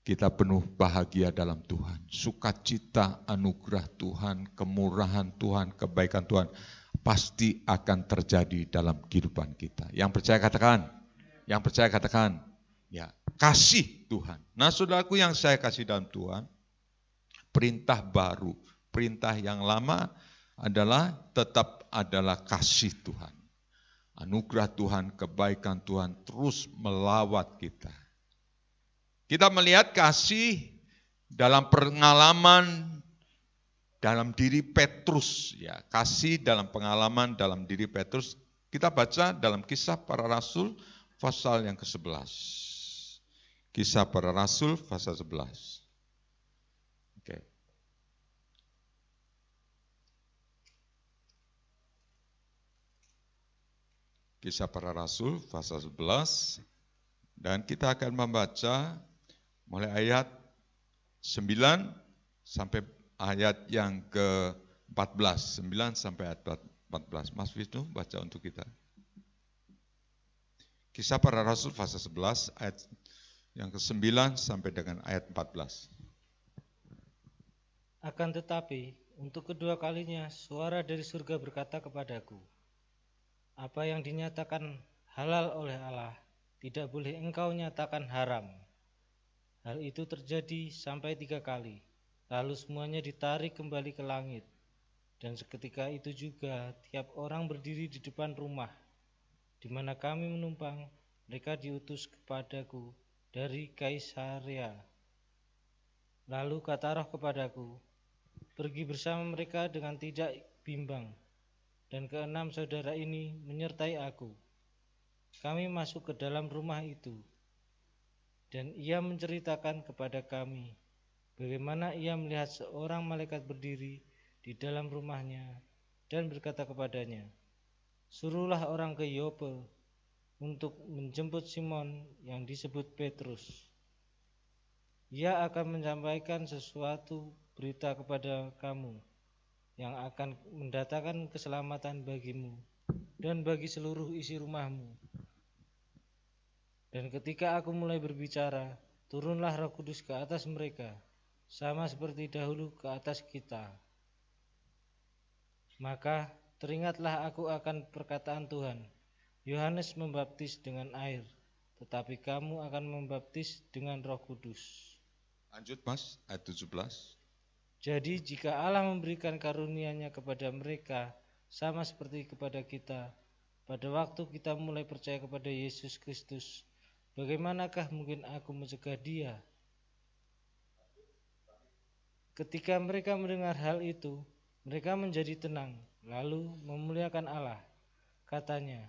kita penuh bahagia dalam Tuhan. Sukacita, anugerah Tuhan, kemurahan Tuhan, kebaikan Tuhan pasti akan terjadi dalam kehidupan kita. Yang percaya katakan, ya, kasih Tuhan. Nah, saudaraku yang saya kasih dalam Tuhan, perintah baru, perintah yang lama adalah tetap adalah kasih Tuhan. anugerah Tuhan, kebaikan Tuhan terus melawat kita. Kita melihat kasih dalam pengalaman dalam diri Petrus, ya, kasih dalam pengalaman dalam diri Petrus. Kita baca dalam Kisah Para Rasul pasal yang ke-11. Kisah Para Rasul pasal 11. Oke. Kisah Para Rasul pasal 11, dan kita akan membaca mulai ayat 9 sampai ayat yang ke-14. 9 sampai ayat 14. Mas Wisnu baca untuk kita. Kisah Para Rasul pasal 11 ayat yang ke-9 sampai dengan ayat 14. Akan tetapi, untuk kedua kalinya suara dari surga berkata kepadaku, apa yang dinyatakan halal oleh Allah, tidak boleh engkau nyatakan haram. Hal itu terjadi sampai 3 kali, lalu semuanya ditarik kembali ke langit. Dan seketika itu juga tiap orang berdiri di depan rumah, di mana kami menumpang, mereka diutus kepadaku dari Kaisarea. Lalu kata Roh kepadaku, pergi bersama mereka dengan tidak bimbang. Dan ke-6 saudara ini menyertai aku. Kami masuk ke dalam rumah itu. Dan ia menceritakan kepada kami bagaimana ia melihat seorang malaikat berdiri di dalam rumahnya dan berkata kepadanya, suruhlah orang ke Yope untuk menjemput Simon yang disebut Petrus. Ia akan menyampaikan sesuatu berita kepada kamu yang akan mendatangkan keselamatan bagimu dan bagi seluruh isi rumahmu. Dan ketika aku mulai berbicara, turunlah Roh Kudus ke atas mereka, sama seperti dahulu ke atas kita. Maka teringatlah aku akan perkataan Tuhan, Yohanes membaptis dengan air, tetapi kamu akan membaptis dengan Roh Kudus. Lanjut Mas, ayat 17. Jadi jika Allah memberikan karunia-Nya kepada mereka, sama seperti kepada kita, pada waktu kita mulai percaya kepada Yesus Kristus, bagaimanakah mungkin aku mencegah Dia? Ketika mereka mendengar hal itu, mereka menjadi tenang, lalu memuliakan Allah. Katanya,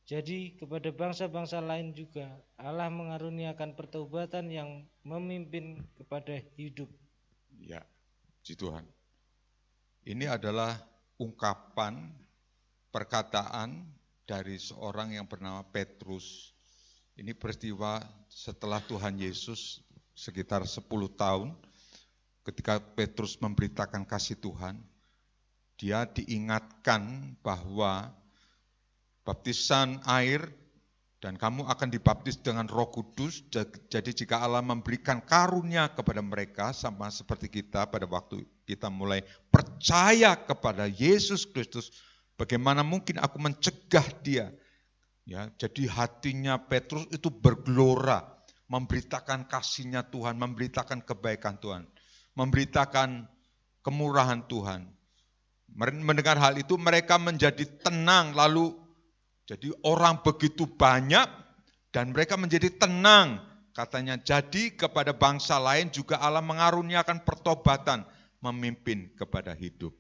jadi kepada bangsa-bangsa lain juga Allah mengaruniakan pertobatan yang memimpin kepada hidup. Ya, puji Tuhan. Ini adalah ungkapan perkataan dari seorang yang bernama Petrus. Ini peristiwa setelah Tuhan Yesus sekitar 10 tahun, ketika Petrus memberitakan kasih Tuhan, dia diingatkan bahwa baptisan air dan kamu akan dibaptis dengan Roh Kudus. Jadi jika Allah memberikan karunia kepada mereka, sama seperti kita pada waktu kita mulai percaya kepada Yesus Kristus, bagaimana mungkin aku mencegah dia? Ya, jadi hatinya Petrus itu bergelora, memberitakan kasih-Nya Tuhan, memberitakan kebaikan Tuhan, memberitakan kemurahan Tuhan. Mendengar hal itu mereka menjadi tenang, lalu jadi orang begitu banyak dan mereka menjadi tenang. Katanya, jadi kepada bangsa lain juga Allah mengaruniakan pertobatan, memimpin kepada hidup.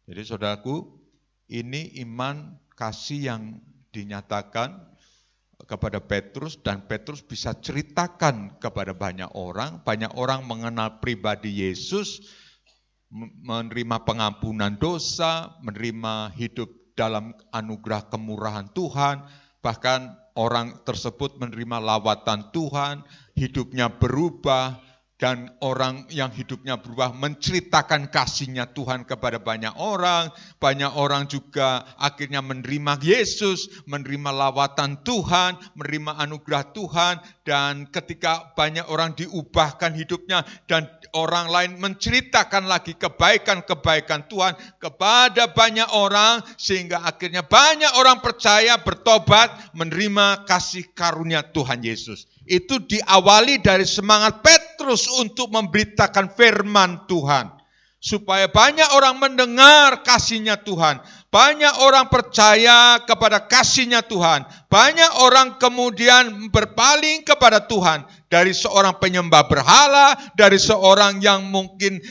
Jadi saudaraku, ini iman kasih yang dinyatakan kepada Petrus, dan Petrus bisa ceritakan kepada banyak orang mengenal pribadi Yesus, menerima pengampunan dosa, menerima hidup dalam anugerah kemurahan Tuhan, bahkan orang tersebut menerima lawatan Tuhan, hidupnya berubah, dan orang yang hidupnya berubah menceritakan kasih-Nya Tuhan kepada banyak orang juga akhirnya menerima Yesus, menerima lawatan Tuhan, menerima anugerah Tuhan, dan ketika banyak orang diubahkan hidupnya dan orang lain menceritakan lagi kebaikan-kebaikan Tuhan kepada banyak orang, sehingga akhirnya banyak orang percaya, bertobat, menerima kasih karunia Tuhan Yesus. Itu diawali dari semangat Petrus untuk memberitakan firman Tuhan. Supaya banyak orang mendengar kasih-Nya Tuhan. banyak orang percaya kepada kasih-Nya Tuhan. Banyak orang kemudian berpaling kepada Tuhan. Dari seorang penyembah berhala, dari seorang yang mungkin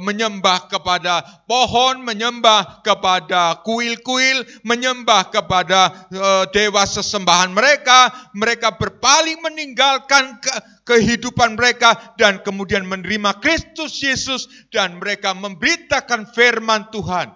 menyembah kepada pohon, menyembah kepada kuil-kuil, menyembah kepada dewa sesembahan mereka. Mereka berpaling meninggalkan kehidupan mereka dan kemudian menerima Kristus Yesus dan mereka memberitakan firman Tuhan.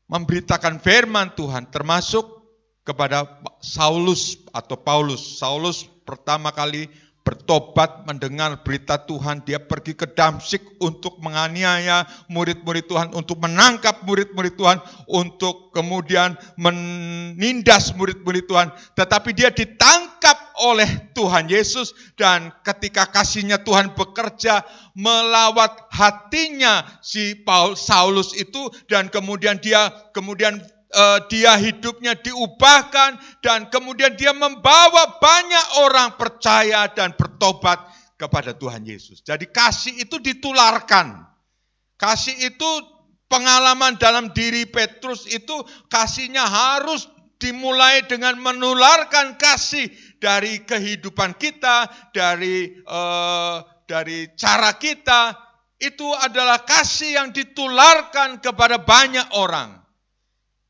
Memberitakan firman Tuhan termasuk kepada Saulus atau Paulus. Saulus pertama kali bertobat mendengar berita Tuhan. Dia pergi ke Damsyik untuk menganiaya murid-murid Tuhan, untuk menangkap murid-murid Tuhan, untuk kemudian menindas murid-murid Tuhan. Tetapi dia ditangkap oleh Tuhan Yesus dan ketika kasih-Nya Tuhan bekerja melawat hatinya si Saulus itu dan kemudian dia hidupnya diubahkan dan kemudian dia membawa banyak orang percaya dan bertobat kepada Tuhan Yesus. Jadi kasih itu ditularkan. Kasih itu pengalaman dalam diri Petrus itu kasihnya harus dimulai dengan menularkan kasih dari kehidupan kita, dari cara kita. Itu adalah kasih yang ditularkan kepada banyak orang.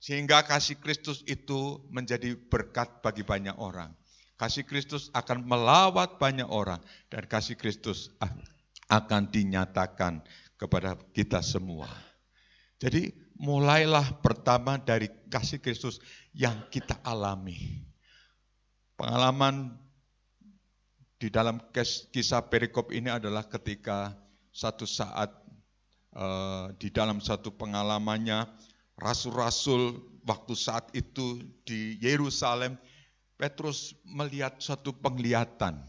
Sehingga kasih Kristus itu menjadi berkat bagi banyak orang. Kasih Kristus akan melawat banyak orang. Dan kasih Kristus akan dinyatakan kepada kita semua. Jadi mulailah pertama dari kasih Kristus yang kita alami. Pengalaman di dalam kisah perikop ini adalah ketika satu saat di dalam satu pengalamannya, rasul-rasul waktu saat itu di Yerusalem, Petrus melihat suatu penglihatan.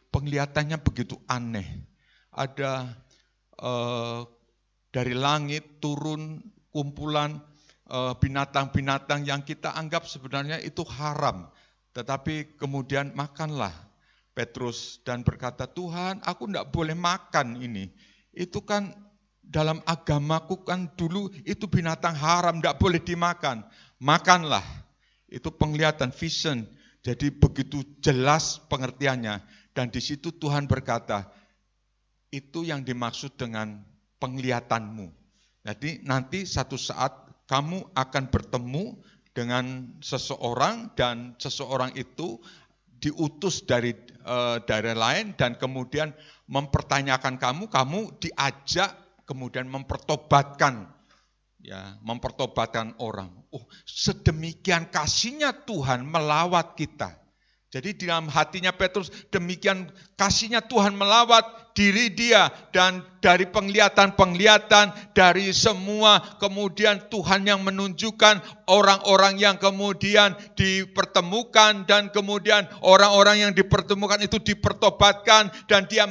Penglihatannya begitu aneh. Ada dari langit turun kumpulan binatang-binatang yang kita anggap sebenarnya itu haram. Tetapi kemudian makanlah Petrus dan berkata, Tuhan, aku tidak boleh makan ini. Itu kan dalam agamaku kan dulu itu binatang haram, tidak boleh dimakan. Makanlah. Itu penglihatan, vision. Jadi begitu jelas pengertiannya. Dan di situ Tuhan berkata, itu yang dimaksud dengan penglihatanmu. Jadi nanti satu saat kamu akan bertemu dengan seseorang dan seseorang itu diutus dari daerah lain dan kemudian mempertanyakan kamu diajak kemudian mempertobatkan orang. Sedemikian kasihnya Tuhan melawat kita. Jadi di dalam hatinya Petrus demikian kasihnya Tuhan melawat diri dia dan dari penglihatan-penglihatan dari semua kemudian Tuhan yang menunjukkan orang-orang yang kemudian dipertemukan dan kemudian orang-orang yang dipertemukan itu dipertobatkan dan dia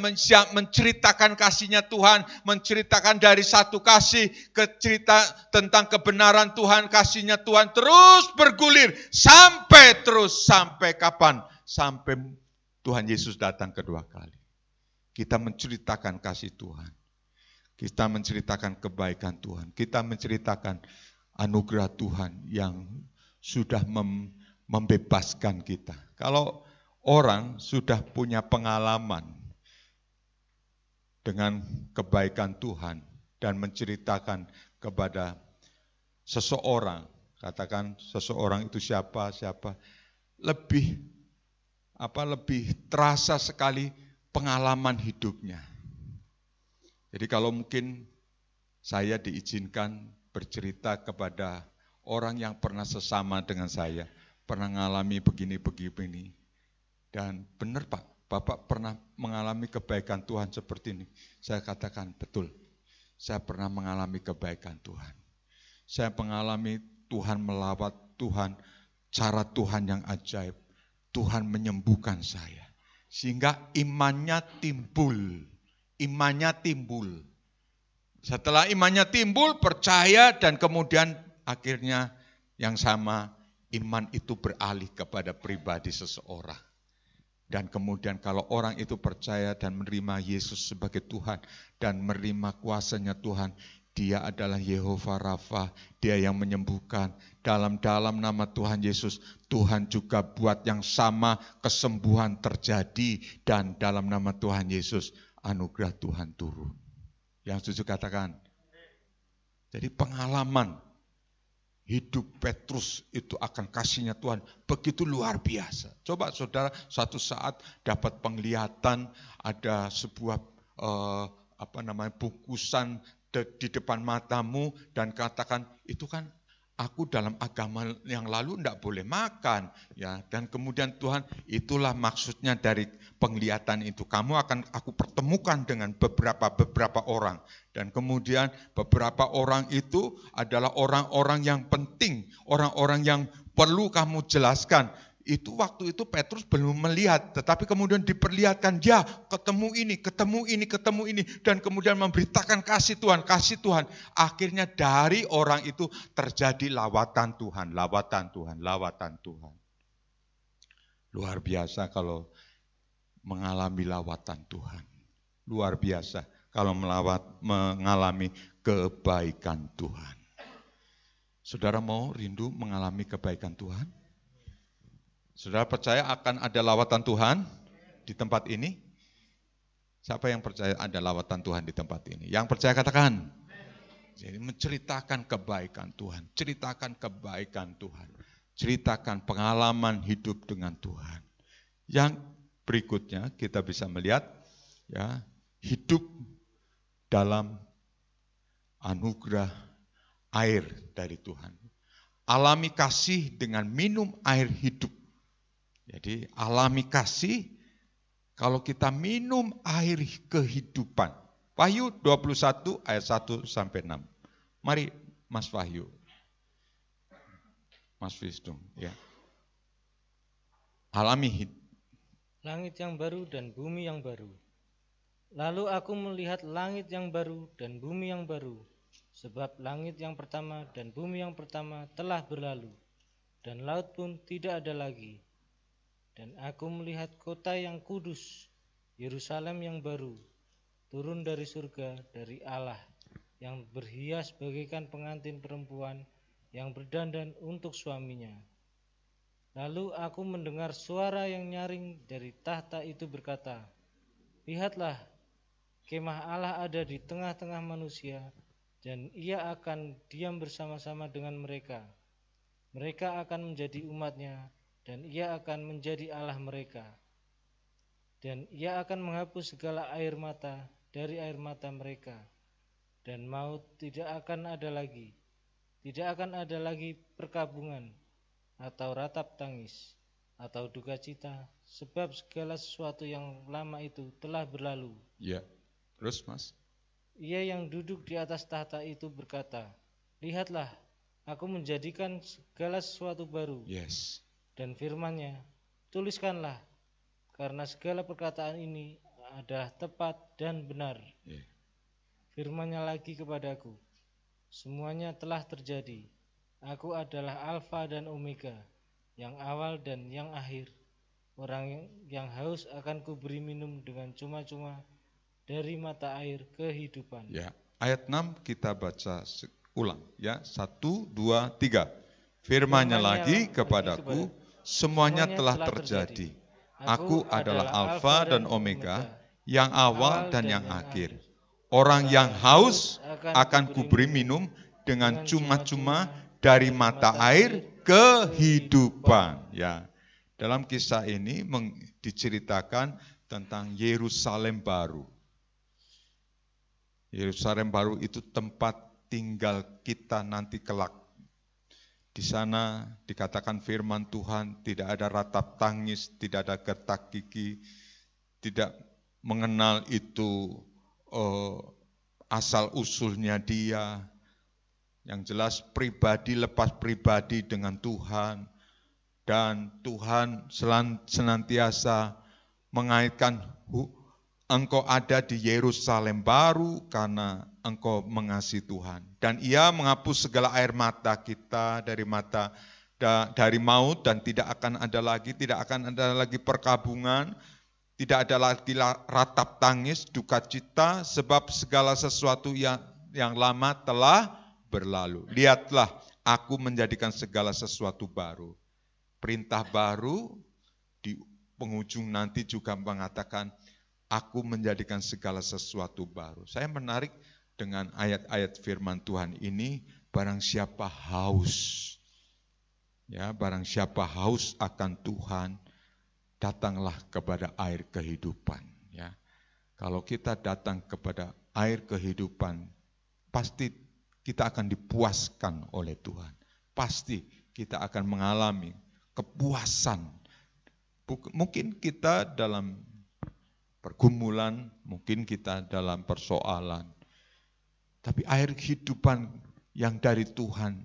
menceritakan kasihnya Tuhan, menceritakan dari satu kasih ke cerita tentang kebenaran Tuhan, kasihnya Tuhan terus bergulir sampai kapan? Sampai Tuhan Yesus datang kedua kali. Kita menceritakan kasih Tuhan. Kita menceritakan kebaikan Tuhan. Kita menceritakan anugerah Tuhan yang sudah membebaskan kita. Kalau orang sudah punya pengalaman dengan kebaikan Tuhan dan menceritakan kepada seseorang, katakan seseorang itu siapa, lebih terasa sekali pengalaman hidupnya. Jadi kalau mungkin saya diizinkan bercerita kepada orang yang pernah sesama dengan saya, pernah mengalami begini. Dan benar Pak, Bapak pernah mengalami kebaikan Tuhan seperti ini. Saya katakan betul, saya pernah mengalami kebaikan Tuhan. Saya mengalami Tuhan melawat, Tuhan, cara Tuhan yang ajaib. Tuhan menyembuhkan saya. Sehingga imannya timbul. Setelah imannya timbul, percaya dan kemudian akhirnya yang sama, iman itu beralih kepada pribadi seseorang. Dan kemudian kalau orang itu percaya dan menerima Yesus sebagai Tuhan dan menerima kuasanya Tuhan, Dia adalah Yehova Rafa, Dia yang menyembuhkan. Dalam nama Tuhan Yesus, Tuhan juga buat yang sama, kesembuhan terjadi. Dan dalam nama Tuhan Yesus, anugerah Tuhan turun. Yang setuju katakan. Jadi pengalaman hidup Petrus itu akan kasihnya Tuhan begitu luar biasa. Coba saudara suatu saat dapat penglihatan ada sebuah bungkusan di depan matamu dan katakan itu kan aku dalam agama yang lalu tidak boleh makan ya, dan kemudian Tuhan itulah maksudnya dari penglihatan itu, kamu akan aku pertemukan dengan beberapa orang, dan kemudian beberapa orang itu adalah orang-orang yang penting, orang-orang yang perlu kamu jelaskan. Itu waktu itu Petrus belum melihat, tetapi kemudian diperlihatkan, ya ketemu ini, dan kemudian memberitakan kasih Tuhan. Akhirnya dari orang itu terjadi lawatan Tuhan. Luar biasa kalau mengalami lawatan Tuhan. Luar biasa kalau mengalami kebaikan Tuhan. Saudara mau rindu mengalami kebaikan Tuhan? Saudara percaya akan ada lawatan Tuhan di tempat ini? Siapa yang percaya ada lawatan Tuhan di tempat ini? Yang percaya katakan. Jadi menceritakan kebaikan Tuhan, ceritakan pengalaman hidup dengan Tuhan. Yang berikutnya kita bisa melihat ya, hidup dalam anugerah air dari Tuhan. Alami kasih dengan minum air hidup. Jadi alami kasih kalau kita minum air kehidupan. Wahyu 21 ayat 1 sampai 6. Mari Mas Wahyu. Mas Wisdom ya. Alami hidup. Langit yang baru dan bumi yang baru. Lalu aku melihat langit yang baru dan bumi yang baru, sebab langit yang pertama dan bumi yang pertama telah berlalu, dan laut pun tidak ada lagi. Dan aku melihat kota yang kudus, Yerusalem yang baru, turun dari surga dari Allah, yang berhias bagaikan pengantin perempuan yang berdandan untuk suaminya. Lalu aku mendengar suara yang nyaring dari tahta itu berkata, lihatlah, kemah Allah ada di tengah-tengah manusia, dan ia akan diam bersama-sama dengan mereka. Mereka akan menjadi umatnya, dan ia akan menjadi Allah mereka. Dan ia akan menghapus segala air mata dari air mata mereka. Dan maut tidak akan ada lagi. Tidak akan ada lagi perkabungan, atau ratap tangis, atau duka cita, sebab segala sesuatu yang lama itu telah berlalu. Ya, terus Mas. Ia yang duduk di atas tahta itu berkata, lihatlah, aku menjadikan segala sesuatu baru. Yes. Dan firman-Nya, tuliskanlah, karena segala perkataan ini adalah tepat dan benar. Yeah. Firman-Nya lagi kepadaku, semuanya telah terjadi. Aku adalah Alfa dan Omega, yang awal dan yang akhir. Orang yang haus akan kuberi minum dengan cuma-cuma dari mata air kehidupan. Ya, ayat 6 kita baca ulang ya. 1, 2, 3. Firman-Nya lagi kepadaku, semuanya telah terjadi. Aku adalah Alfa dan Omega, yang awal dan yang akhir. Orang yang haus akan kuberi minum dengan cuma-cuma dari mata air kehidupan. Ya, dalam kisah ini diceritakan tentang Yerusalem baru. Yerusalem baru itu tempat tinggal kita nanti kelak. Di sana dikatakan firman Tuhan, tidak ada ratap tangis, tidak ada getak gigi, tidak mengenal itu asal-usulnya dia. Yang jelas pribadi lepas pribadi dengan Tuhan, dan Tuhan senantiasa mengaitkan engkau ada di Yerusalem baru karena engkau mengasihi Tuhan. Dan ia menghapus segala air mata kita dari maut, dan tidak akan ada lagi perkabungan, tidak ada lagi ratap tangis, duka cita, sebab segala sesuatu yang yang lama telah berlalu. Lihatlah, aku menjadikan segala sesuatu baru. Perintah baru di penghujung nanti juga mengatakan, aku menjadikan segala sesuatu baru. Saya menarik dengan ayat-ayat firman Tuhan ini, barang siapa haus, ya, barang siapa haus akan Tuhan, datanglah kepada air kehidupan. Ya. Kalau kita datang kepada air kehidupan, pasti kita akan dipuaskan oleh Tuhan. Pasti kita akan mengalami kepuasan. Mungkin kita dalam pergumulan, mungkin kita dalam persoalan. Tapi air kehidupan yang dari Tuhan,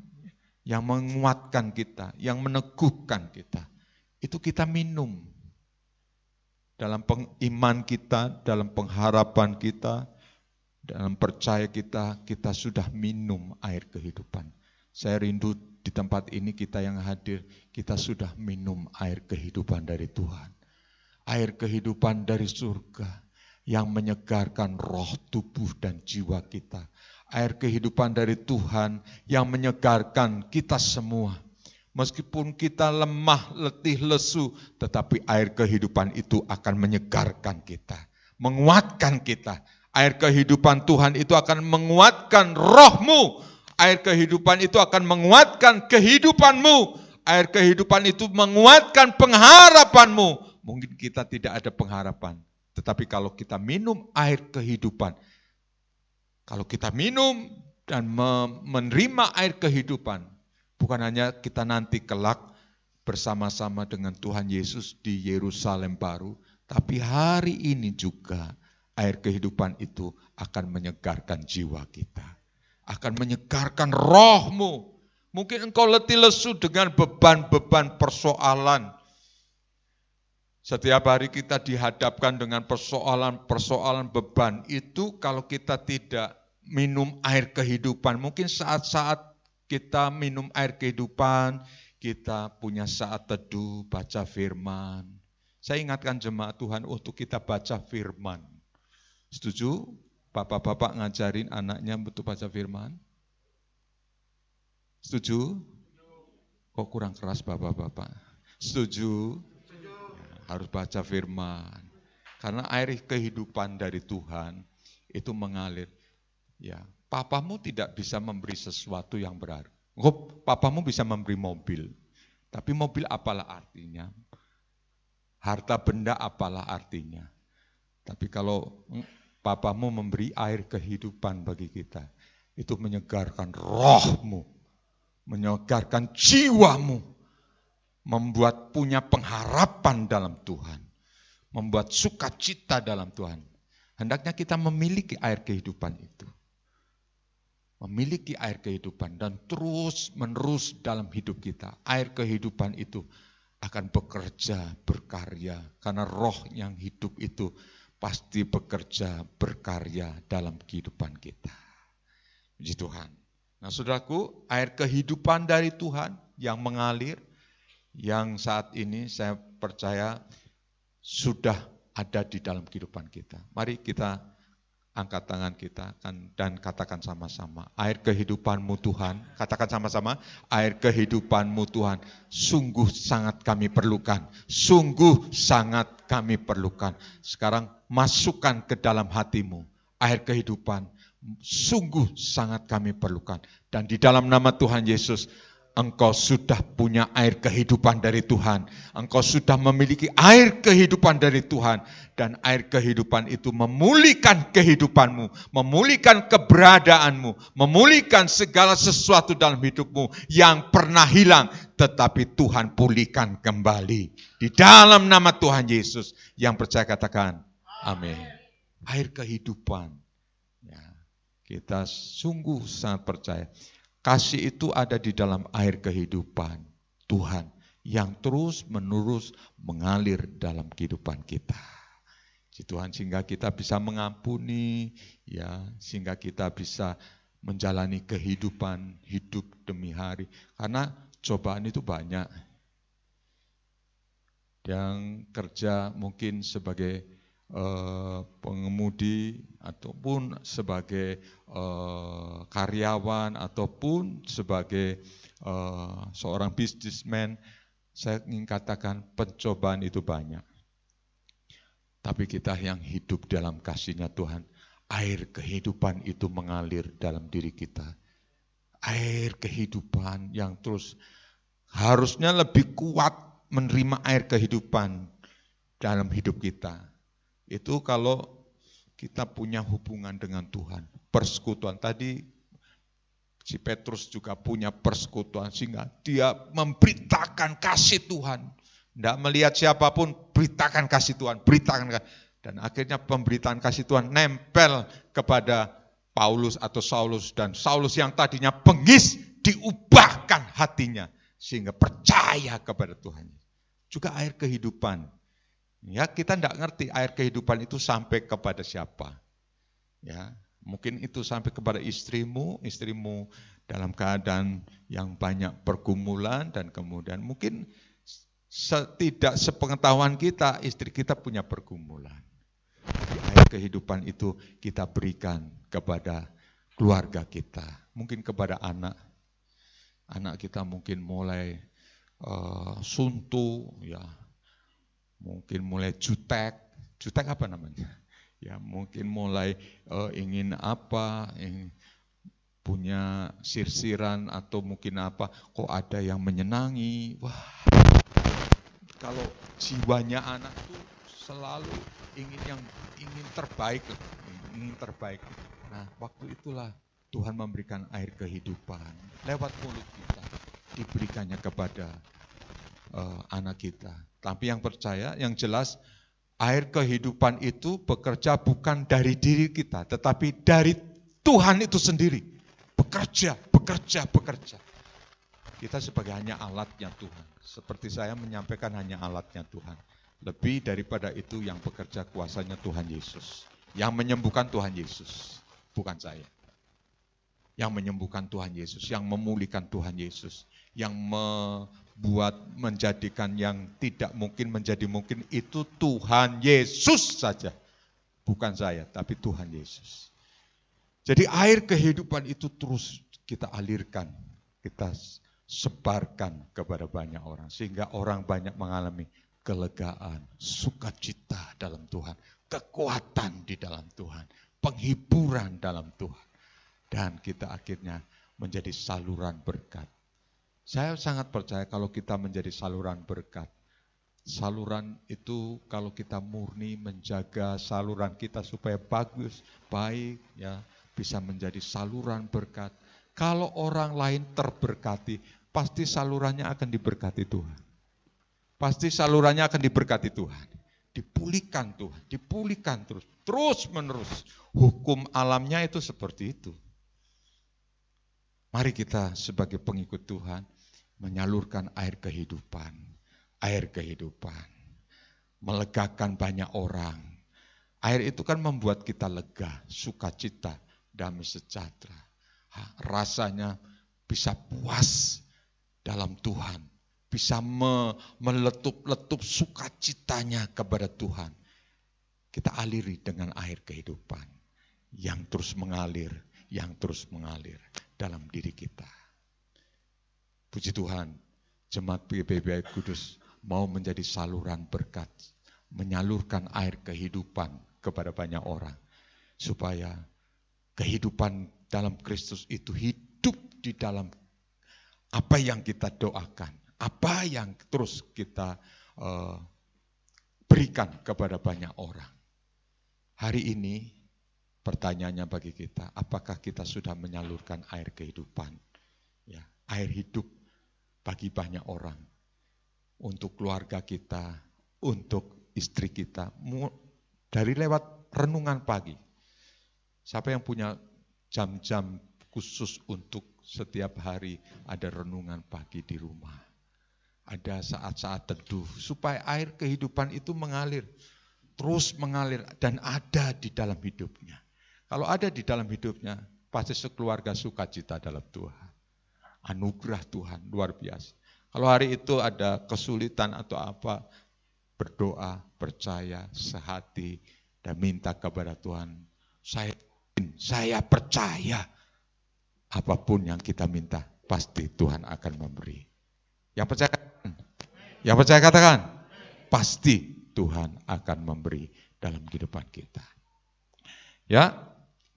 yang menguatkan kita, yang meneguhkan kita, itu kita minum. Dalam iman kita, dalam pengharapan kita, dalam percaya kita, kita sudah minum air kehidupan. Saya rindu di tempat ini kita yang hadir, kita sudah minum air kehidupan dari Tuhan. Air kehidupan dari surga yang menyegarkan roh, tubuh, dan jiwa kita. Air kehidupan dari Tuhan yang menyegarkan kita semua. Meskipun kita lemah, letih, lesu, tetapi air kehidupan itu akan menyegarkan kita, menguatkan kita. Air kehidupan Tuhan itu akan menguatkan rohmu. Air kehidupan itu akan menguatkan kehidupanmu. Air kehidupan itu menguatkan pengharapanmu. Mungkin kita tidak ada pengharapan, tetapi kalau kita minum air kehidupan, kalau kita minum dan menerima air kehidupan, bukan hanya kita nanti kelak bersama-sama dengan Tuhan Yesus di Yerusalem baru, tapi hari ini juga air kehidupan itu akan menyegarkan jiwa kita, akan menyegarkan rohmu. Mungkin engkau letih lesu dengan beban-beban persoalan. Setiap hari kita dihadapkan dengan persoalan-persoalan beban. Itu kalau kita tidak minum air kehidupan, mungkin saat-saat kita minum air kehidupan, kita punya saat teduh, baca firman. Saya ingatkan jemaat Tuhan untuk kita baca firman. Setuju? Bapak-bapak ngajarin anaknya untuk baca firman? Setuju? Kok kurang keras bapak-bapak? Setuju? Ya, harus baca firman. Karena air kehidupan dari Tuhan itu mengalir. Ya, papamu tidak bisa memberi sesuatu yang berharga. Papamu bisa memberi mobil, tapi mobil apalah artinya? Harta benda apalah artinya? Tapi kalau papamu memberi air kehidupan bagi kita, itu menyegarkan rohmu, menyegarkan jiwamu, membuat punya pengharapan dalam Tuhan, membuat sukacita dalam Tuhan. Hendaknya kita memiliki air kehidupan itu. Memiliki air kehidupan dan terus menerus dalam hidup kita. Air kehidupan itu akan bekerja, berkarya. Karena roh yang hidup itu pasti bekerja, berkarya dalam kehidupan kita. Puji Tuhan. Nah saudaraku, air kehidupan dari Tuhan yang mengalir, yang saat ini saya percaya sudah ada di dalam kehidupan kita. Mari kita angkat tangan kita dan katakan sama-sama, air kehidupanmu Tuhan, katakan sama-sama, air kehidupanmu Tuhan, sungguh sangat kami perlukan, sungguh sangat kami perlukan. Sekarang masukkan ke dalam hatimu, air kehidupan, sungguh sangat kami perlukan. Dan di dalam nama Tuhan Yesus, engkau sudah punya air kehidupan dari Tuhan. Engkau sudah memiliki air kehidupan dari Tuhan. Dan air kehidupan itu memulihkan kehidupanmu, memulihkan keberadaanmu, memulihkan segala sesuatu dalam hidupmu yang pernah hilang. Tetapi Tuhan pulihkan kembali. Di dalam nama Tuhan Yesus, yang percaya katakan, amin. Air kehidupan. Ya, kita sungguh sangat percaya. Kasih itu ada di dalam air kehidupan Tuhan yang terus menerus mengalir dalam kehidupan kita. Tuhan, sehingga kita bisa mengampuni, ya, sehingga kita bisa menjalani kehidupan hidup demi hari. Karena cobaan itu banyak. Yang kerja mungkin sebagai pengemudi ataupun sebagai karyawan ataupun sebagai seorang bisnismen, saya ingin katakan pencobaan itu banyak. Tapi kita yang hidup dalam kasih-Nya Tuhan, air kehidupan itu mengalir dalam diri kita. Air kehidupan yang terus harusnya lebih kuat menerima air kehidupan dalam hidup kita. Itu kalau kita punya hubungan dengan Tuhan. Persekutuan tadi, si Petrus juga punya persekutuan sehingga dia memberitakan kasih Tuhan. Tidak melihat siapapun, beritakan kasih Tuhan, beritakan. Dan akhirnya pemberitaan kasih Tuhan nempel kepada Paulus atau Saulus. Dan Saulus yang tadinya bengis, diubahkan hatinya. Sehingga percaya kepada Tuhan. Juga air kehidupan. Ya, kita tidak ngerti air kehidupan itu sampai kepada siapa. Ya, mungkin itu sampai kepada istrimu dalam keadaan yang banyak pergumulan, dan kemudian mungkin tidak sepengetahuan kita, istri kita punya pergumulan. Jadi air kehidupan itu kita berikan kepada keluarga kita, mungkin kepada anak kita mungkin mulai suntuk, ya, mungkin mulai jutek apa namanya? Ya, mungkin mulai ingin punya sirsiran atau mungkin apa, kok ada yang menyenangi. Wah, kalau jiwanya anak itu selalu ingin terbaik. Nah, waktu itulah Tuhan memberikan air kehidupan lewat mulut kita, diberikannya kepada anak kita. Tapi yang percaya, yang jelas air kehidupan itu bekerja bukan dari diri kita, tetapi dari Tuhan itu sendiri. Bekerja. Kita sebagai hanya alatnya Tuhan. Seperti saya menyampaikan hanya alatnya Tuhan. Lebih daripada itu yang bekerja kuasanya Tuhan Yesus. Yang menyembuhkan Tuhan Yesus, bukan saya. Yang menyembuhkan Tuhan Yesus, yang memulihkan Tuhan Yesus. Yang menjadikan yang tidak mungkin menjadi mungkin, itu Tuhan Yesus saja. Bukan saya, tapi Tuhan Yesus. Jadi air kehidupan itu terus kita alirkan, kita sebarkan kepada banyak orang. Sehingga orang banyak mengalami kelegaan, sukacita dalam Tuhan, kekuatan di dalam Tuhan, penghiburan dalam Tuhan. Dan kita akhirnya menjadi saluran berkat. Saya sangat percaya kalau kita menjadi saluran berkat. Saluran itu kalau kita murni menjaga saluran kita supaya bagus, baik, ya, bisa menjadi saluran berkat. Kalau orang lain terberkati, pasti salurannya akan diberkati Tuhan. Pasti salurannya akan diberkati Tuhan. Dipulihkan Tuhan, dipulihkan terus menerus. Hukum alamnya itu seperti itu. Mari kita sebagai pengikut Tuhan menyalurkan air kehidupan. Air kehidupan. Melegakan banyak orang. Air itu kan membuat kita lega, sukacita, damai sejahtera. Rasanya bisa puas dalam Tuhan. Bisa meletup-letup sukacitanya kepada Tuhan. Kita aliri dengan air kehidupan. Yang terus mengalir, dalam diri kita. Puji Tuhan, Jemaat GBI Kudus mau menjadi saluran berkat, menyalurkan air kehidupan kepada banyak orang, supaya kehidupan dalam Kristus itu hidup di dalam apa yang kita doakan, apa yang terus kita berikan kepada banyak orang. Hari ini pertanyaannya bagi kita, apakah kita sudah menyalurkan air kehidupan, ya, air hidup bagi banyak orang, untuk keluarga kita, untuk istri kita, dari lewat renungan pagi. Siapa yang punya jam-jam khusus untuk setiap hari ada renungan pagi di rumah? Ada saat-saat teduh, supaya air kehidupan itu mengalir, terus mengalir, dan ada di dalam hidupnya. Kalau ada di dalam hidupnya, pasti sekeluarga sukacita dalam Tuhan. Anugerah Tuhan luar biasa. Kalau hari itu ada kesulitan atau apa, berdoa, percaya, sehati, dan minta kepada Tuhan. Saya percaya apapun yang kita minta, pasti Tuhan akan memberi. Yang percaya katakan. Yang percaya katakan. Pasti Tuhan akan memberi dalam kehidupan kita. Ya,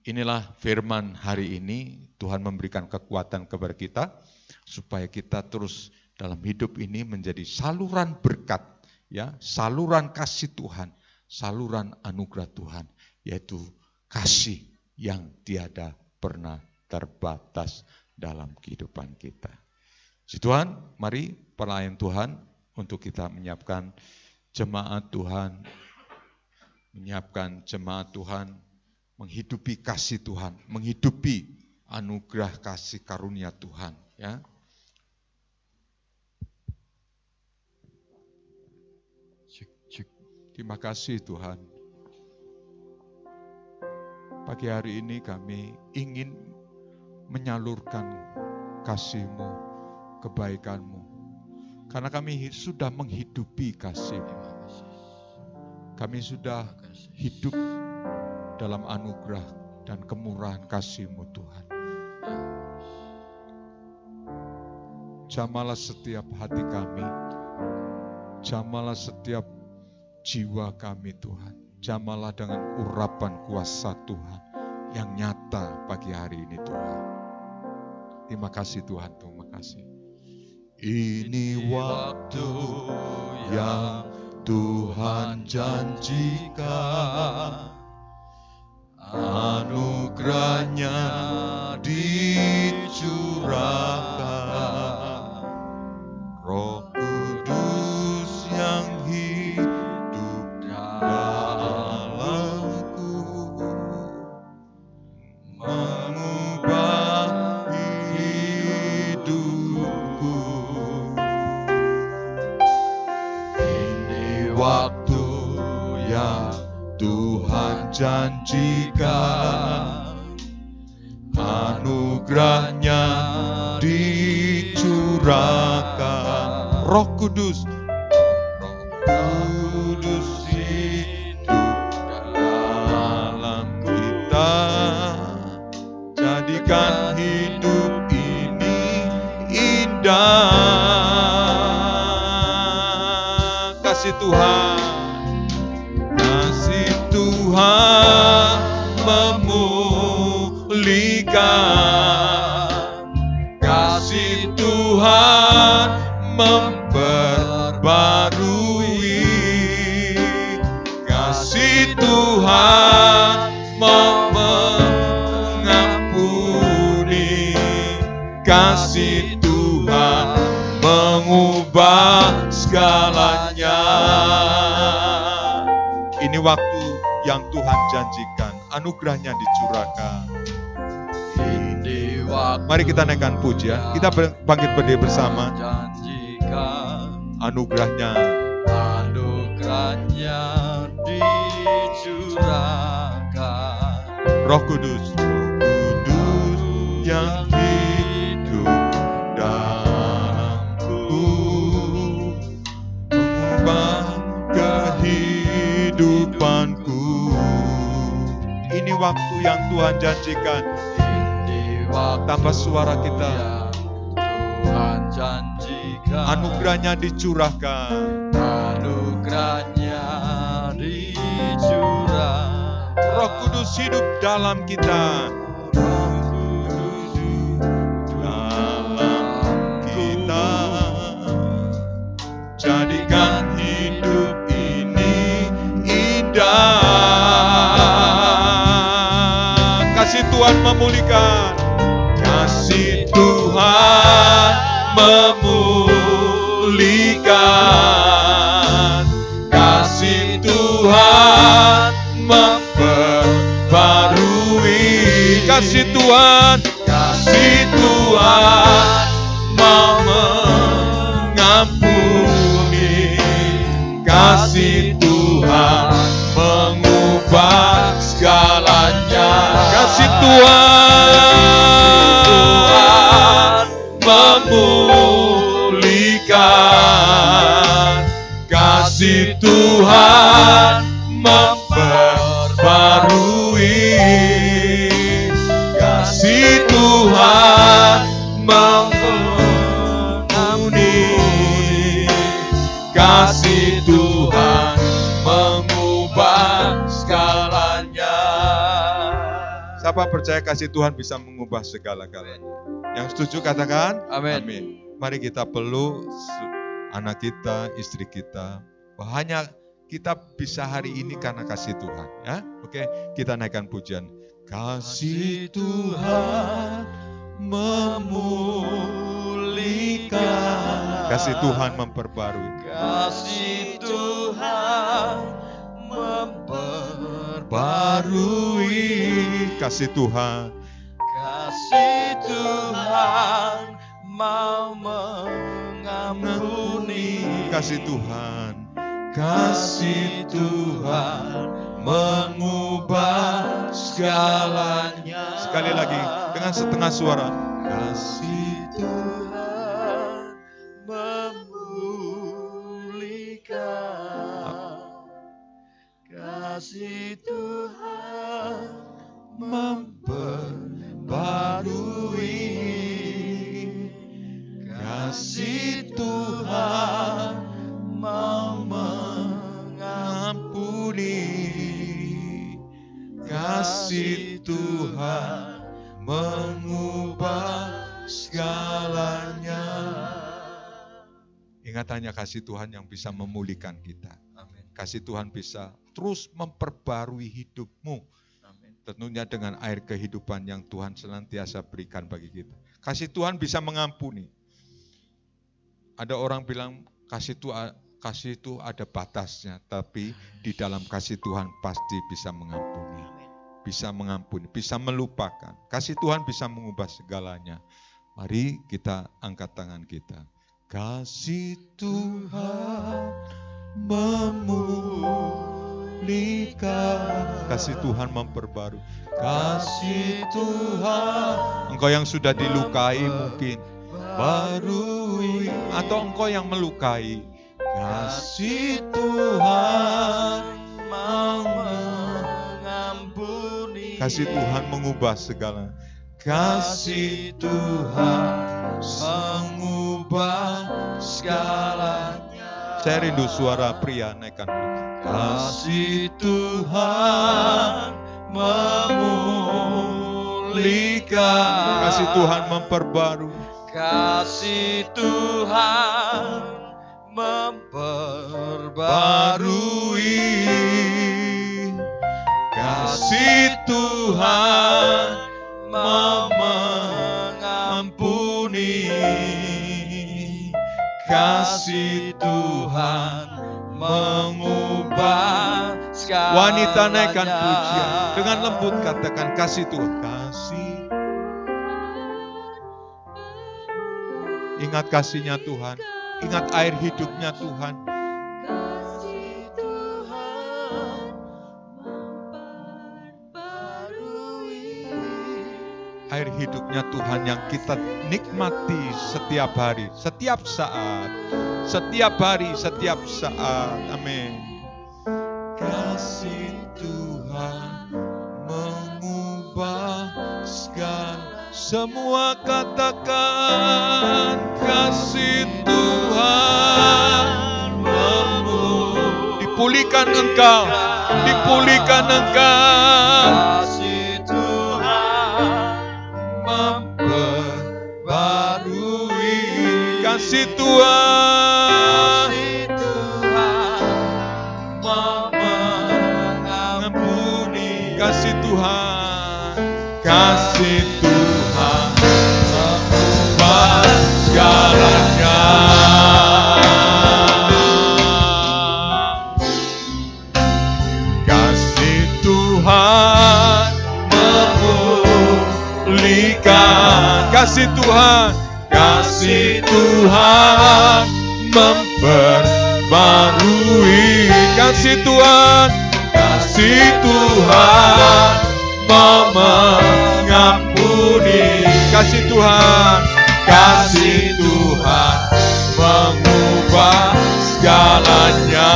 inilah firman hari ini. Tuhan memberikan kekuatan kepada kita supaya kita terus dalam hidup ini menjadi saluran berkat, ya, saluran kasih Tuhan, saluran anugerah Tuhan, yaitu kasih yang tiada pernah terbatas dalam kehidupan kita. Si Tuhan, mari pelayan Tuhan untuk kita menyiapkan jemaat Tuhan, menghidupi kasih Tuhan, menghidupi anugerah kasih karunia Tuhan, ya. Terima kasih Tuhan. Pagi hari ini kami ingin menyalurkan kasih-Mu, kebaikan-Mu. Karena kami sudah menghidupi kasih-Mu. Kami sudah hidup dalam anugerah dan kemurahan kasih-Mu Tuhan. Jamalah setiap hati kami. Jamalah setiap jiwa kami Tuhan. Jamalah dengan urapan kuasa Tuhan yang nyata pagi hari ini Tuhan. Terima kasih Tuhan, terima kasih. Ini waktu yang Tuhan janjikan, anugerahnya dicurahkan, Roh Kudus yang hidup dalamku, mengubah hidupku. Ini waktu yang Tuhan janjikan, anugerahnya dicurahkan, Roh Kudus hidup dalam kita, jadikan hidup ini indah. Kasih Tuhan memulihkan, kasih Tuhan memperbarui, kasih Tuhan mau mengampuni, kasih Tuhan mengubah segalanya. Ini waktu yang Tuhan janjikan, anugerahnya dicurahkan. Mari kita naikkan pujian, kita bangkit berdiri bersama. Anugerahnya dicurahkan, Roh Kudus yang hidup dalamku, mengubah kehidupanku. Ini waktu yang Tuhan janjikan. Tambah suara kita. Tuhan janjikan, anugerahnya dicurahkan, Roh Kudus hidup dalam kita, jadikan hidup ini indah. Kasih Tuhan memulihkan, kasih Tuhan memulihkan, kasih Tuhan memperbarui, kasih Tuhan mau mengampuni, kasih Tuhan mengubah segalanya, kasih Tuhan memulihkan, kasih Tuhan memperbarui. Kasih Tuhan mengampuni. Kasih Tuhan mengubah segalanya. Siapa percaya kasih Tuhan bisa mengubah segala-galanya? Yang setuju katakan amin. Mari kita peluk anak kita, istri kita. Hanya kita bisa hari ini karena kasih Tuhan, ya. Oke, kita naikkan pujian. Kasih Tuhan memulihkan. Kasih Tuhan memperbarui. Kasih Tuhan memperbarui. Kasih Tuhan. Kasih Tuhan mau mengampuni. Kasih Tuhan. Kasih Tuhan mengubah segalanya. Sekali lagi dengan setengah suara. Kasih Tuhan memulihkan. Kasih Tuhan memperbarui. Kasih Tuhan mau mengampuni. Kasih Tuhan mengubah segalanya. Ingat, hanya kasih Tuhan yang bisa memulihkan kita. Amin. Kasih Tuhan bisa terus memperbarui hidupmu. Amin. Tentunya dengan air kehidupan yang Tuhan senantiasa berikan bagi kita. Kasih Tuhan bisa mengampuni. Ada orang bilang kasih itu ada batasnya, tapi di dalam kasih Tuhan pasti bisa mengampuni. Bisa mengampuni, bisa melupakan. Kasih Tuhan bisa mengubah segalanya. Mari kita angkat tangan kita. Kasih Tuhan memulihkan. Kasih Tuhan memperbarui. Kasih Tuhan. Engkau yang sudah dilukai mungkin barui, atau engkau yang melukai. Kasih Tuhan mau mengampuni. Kasih Tuhan mengubah segala. Kasih Tuhan mengubah segalanya. Saya rindu suara pria, naikkan. Kasih Tuhan memulihkan. Kasih Tuhan memperbarui. Kasih Tuhan memperbarui. Kasih Tuhan mau mengampuni. Kasih Tuhan mengubah segalanya. Wanita, naikkan pujian dengan lembut, katakan kasih Tuhan. Kasih. Ingat kasihnya Tuhan, ingat air hidupnya Tuhan. Kasih Tuhan memperbarui. Air hidupnya Tuhan yang kita nikmati setiap hari, setiap saat, setiap hari, setiap saat. Amin. Kasih Tuhan mengubah segala. Semua katakan kasih Tuhan dipulihkan engkau, dipulihkan engkau. Kasih Tuhan memperbarui. Kasih Tuhan, mengampuni. Kasih Tuhan, kasih Tuhan mengubah segalanya. Kasih Tuhan memulihkan. Kasih Tuhan, kasih Tuhan memperbarui. Kasih Tuhan, kasih Tuhan mengampuni. Kasih Tuhan, kasih Tuhan mengubah segalanya.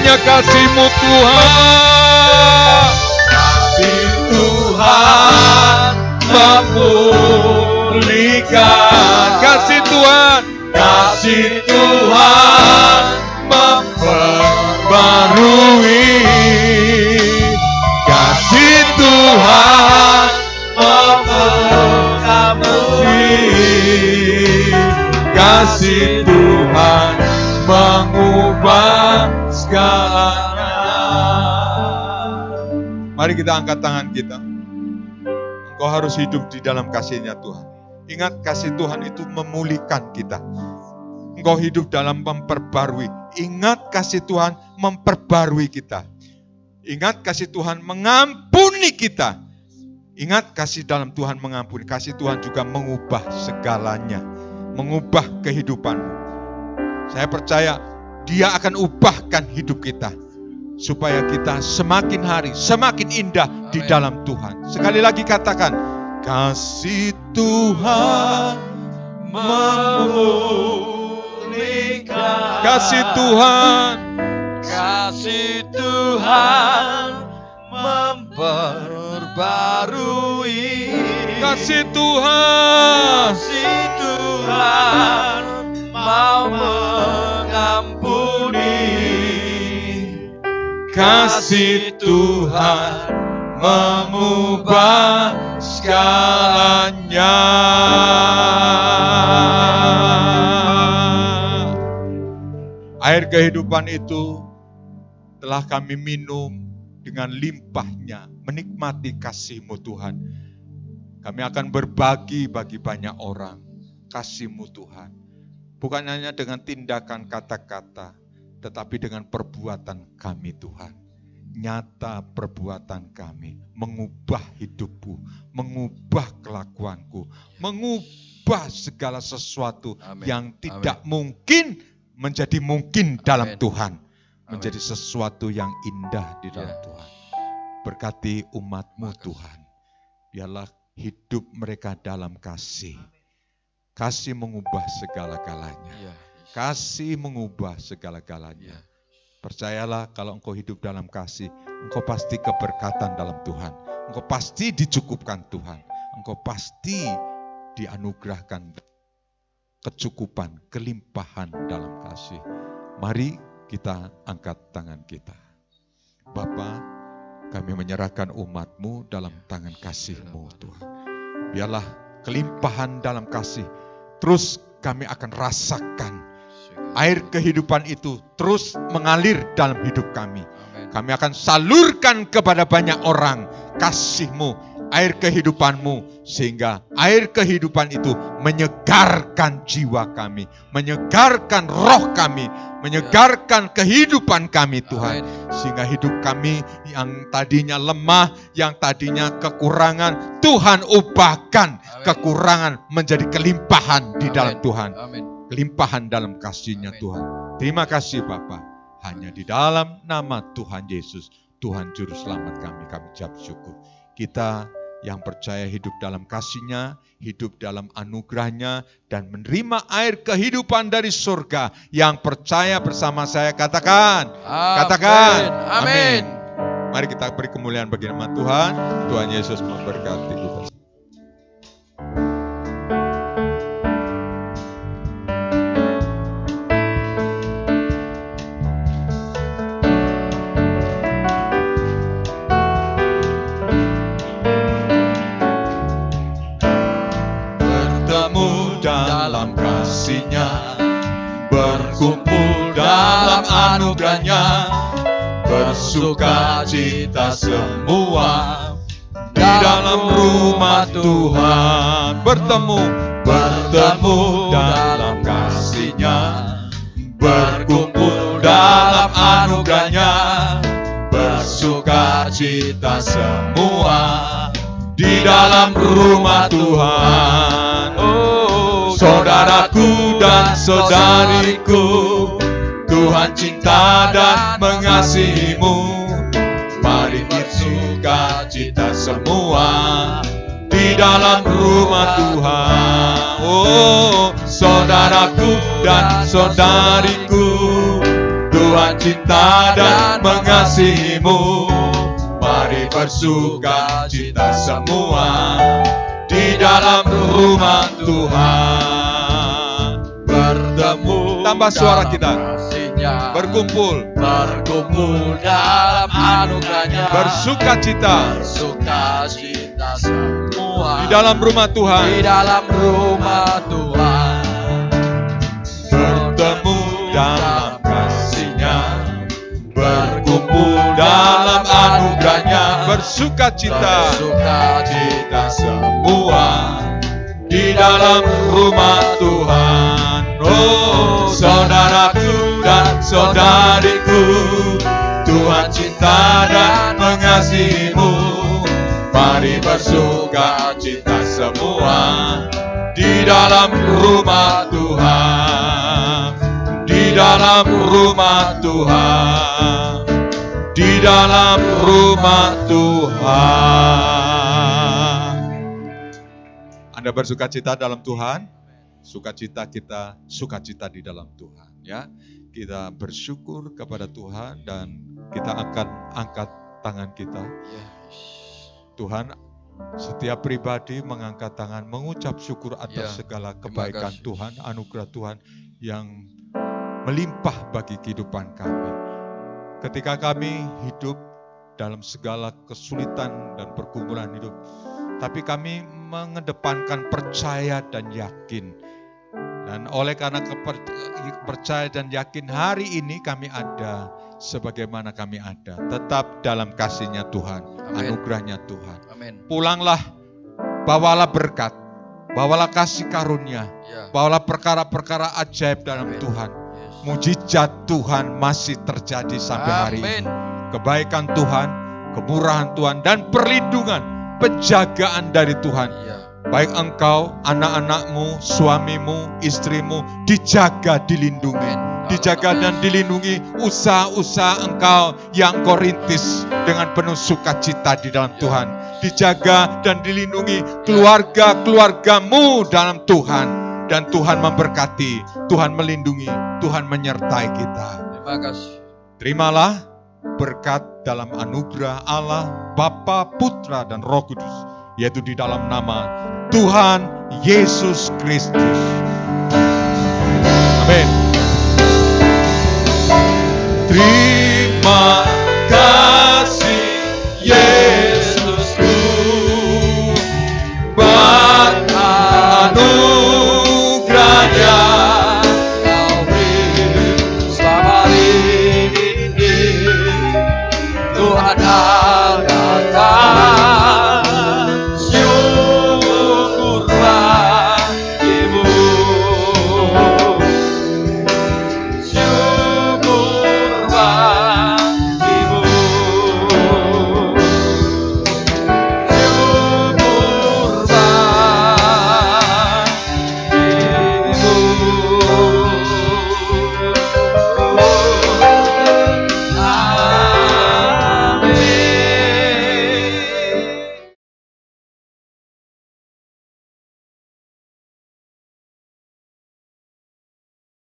hanya kasih-Mu Tuhan. Kasih Tuhan memulihkan. Kasih Tuhan memperbarui. Kasih Tuhan mengampuni. Kasih Tuhan mengubah segalanya. Mari kita angkat tangan kita. Engkau harus hidup di dalam kasih-Nya Tuhan. Ingat, kasih Tuhan itu memulihkan kita. Engkau hidup dalam memperbarui. Ingat, kasih Tuhan memperbarui kita. Ingat, kasih Tuhan mengampuni kita. Ingat, kasih dalam Tuhan mengampuni. Kasih Tuhan juga mengubah segalanya. Mengubah kehidupanmu. Saya percaya Dia akan ubahkan hidup kita. Supaya kita semakin hari, semakin indah di dalam Tuhan. Sekali lagi katakan, kasih Tuhan memulihkan. Kasih Tuhan memperbarui. Kasih Tuhan mau mengampuni. Kasih Tuhan mengubah segalanya. Air kehidupan itu telah kami minum dengan limpahnya, menikmati kasih-Mu Tuhan. Kami akan berbagi bagi banyak orang kasih-Mu Tuhan. Bukan hanya dengan tindakan kata-kata, tetapi dengan perbuatan kami Tuhan. Nyata perbuatan kami mengubah hidupku, mengubah kelakuanku, mengubah segala sesuatu yang tidak mungkin menjadi mungkin dalam Tuhan. Menjadi sesuatu yang indah di dalam Tuhan. Berkati umat-Mu Tuhan. Biarlah hidup mereka dalam kasih. Kasih mengubah segala-galanya. Kasih mengubah segala-galanya. Percayalah kalau engkau hidup dalam kasih, engkau pasti keberkatan dalam Tuhan. Engkau pasti dicukupkan Tuhan. Engkau pasti dianugerahkan kecukupan, kelimpahan dalam kasih. Mari kita angkat tangan kita. Bapa, kami menyerahkan umat-Mu dalam tangan kasih-Mu Tuhan. Biarlah kelimpahan dalam kasih terus kami akan rasakan. Air kehidupan itu terus mengalir dalam hidup kami. Kami akan salurkan kepada banyak orang kasih-Mu, air kehidupan-Mu. Sehingga air kehidupan itu menyegarkan jiwa kami, menyegarkan roh kami, menyegarkan kehidupan kami Tuhan. Sehingga hidup kami yang tadinya lemah, yang tadinya kekurangan, Tuhan ubahkan kekurangan menjadi kelimpahan di dalam Tuhan. Kelimpahan dalam kasih-Nya Tuhan. Terima kasih Bapa. Hanya di dalam nama Tuhan Yesus, Tuhan Juru Selamat kami ucap syukur. Kita yang percaya hidup dalam kasih-Nya, hidup dalam anugerah-Nya, dan menerima air kehidupan dari surga. Yang percaya bersama saya katakan, amin. Mari kita beri kemuliaan bagi nama Tuhan. Tuhan Yesus memberkati kita. Berkumpul dalam anugerah-Nya, bersuka cita semua di dalam rumah Tuhan. Bertemu dalam kasih-Nya, berkumpul dalam anugerah-Nya, bersuka cita semua di dalam rumah Tuhan. Saudaraku dan saudariku, Tuhan cinta dan mengasihimu. Mari bersuka cita semua di dalam rumah Tuhan. Saudaraku dan saudariku, Tuhan cinta dan mengasihimu. Mari bersuka cita semua di dalam rumah Tuhan. Bertemu, tambah suara kita, berkumpul dalam anugerahnya, bersuka cita semua di dalam rumah Tuhan. Bertemu dalam kasih-Nya, berkumpul dalam anugerahnya, bersuka cita semua di dalam rumah Tuhan. Oh, saudaraku dan saudariku, Tuhan cinta dan mengasihimu. Mari bersuka cita semua di dalam rumah Tuhan. Di dalam rumah Tuhan, di dalam rumah Tuhan. Anda bersukacita dalam Tuhan, sukacita kita, sukacita di dalam Tuhan. Ya, kita bersyukur kepada Tuhan dan kita akan angkat tangan kita. Tuhan, setiap pribadi mengangkat tangan, mengucap syukur atas segala kebaikan Tuhan, anugerah Tuhan yang melimpah bagi kehidupan kami. Ketika kami hidup dalam segala kesulitan dan pergumulan hidup, tapi kami mengedepankan percaya dan yakin. Dan oleh karena percaya dan yakin, hari ini kami ada sebagaimana kami ada, tetap dalam kasih-Nya Tuhan, anugerahnya Tuhan. Amin. Pulanglah, bawalah berkat, bawalah kasih karunia, bawalah perkara-perkara ajaib dalam Tuhan. Mujizat Tuhan masih terjadi sampai hari ini. Kebaikan Tuhan, kemurahan Tuhan, dan perlindungan, penjagaan dari Tuhan. Baik engkau, anak-anakmu, suamimu, istrimu, dijaga, dilindungi. Dijaga dan dilindungi usaha-usaha engkau yang engkau rintis dengan penuh sukacita di dalam Tuhan. Dijaga dan dilindungi keluarga-keluargamu dalam Tuhan. Dan Tuhan memberkati, Tuhan melindungi, Tuhan menyertai kita. Terima kasih. Terimalah berkat dalam anugerah Allah, Bapa, Putra, dan Roh Kudus, yaitu di dalam nama Tuhan Yesus Kristus. Amin. Terima kasih Yesusku, buat anugerahnya Kau beri selama ini. Tuhan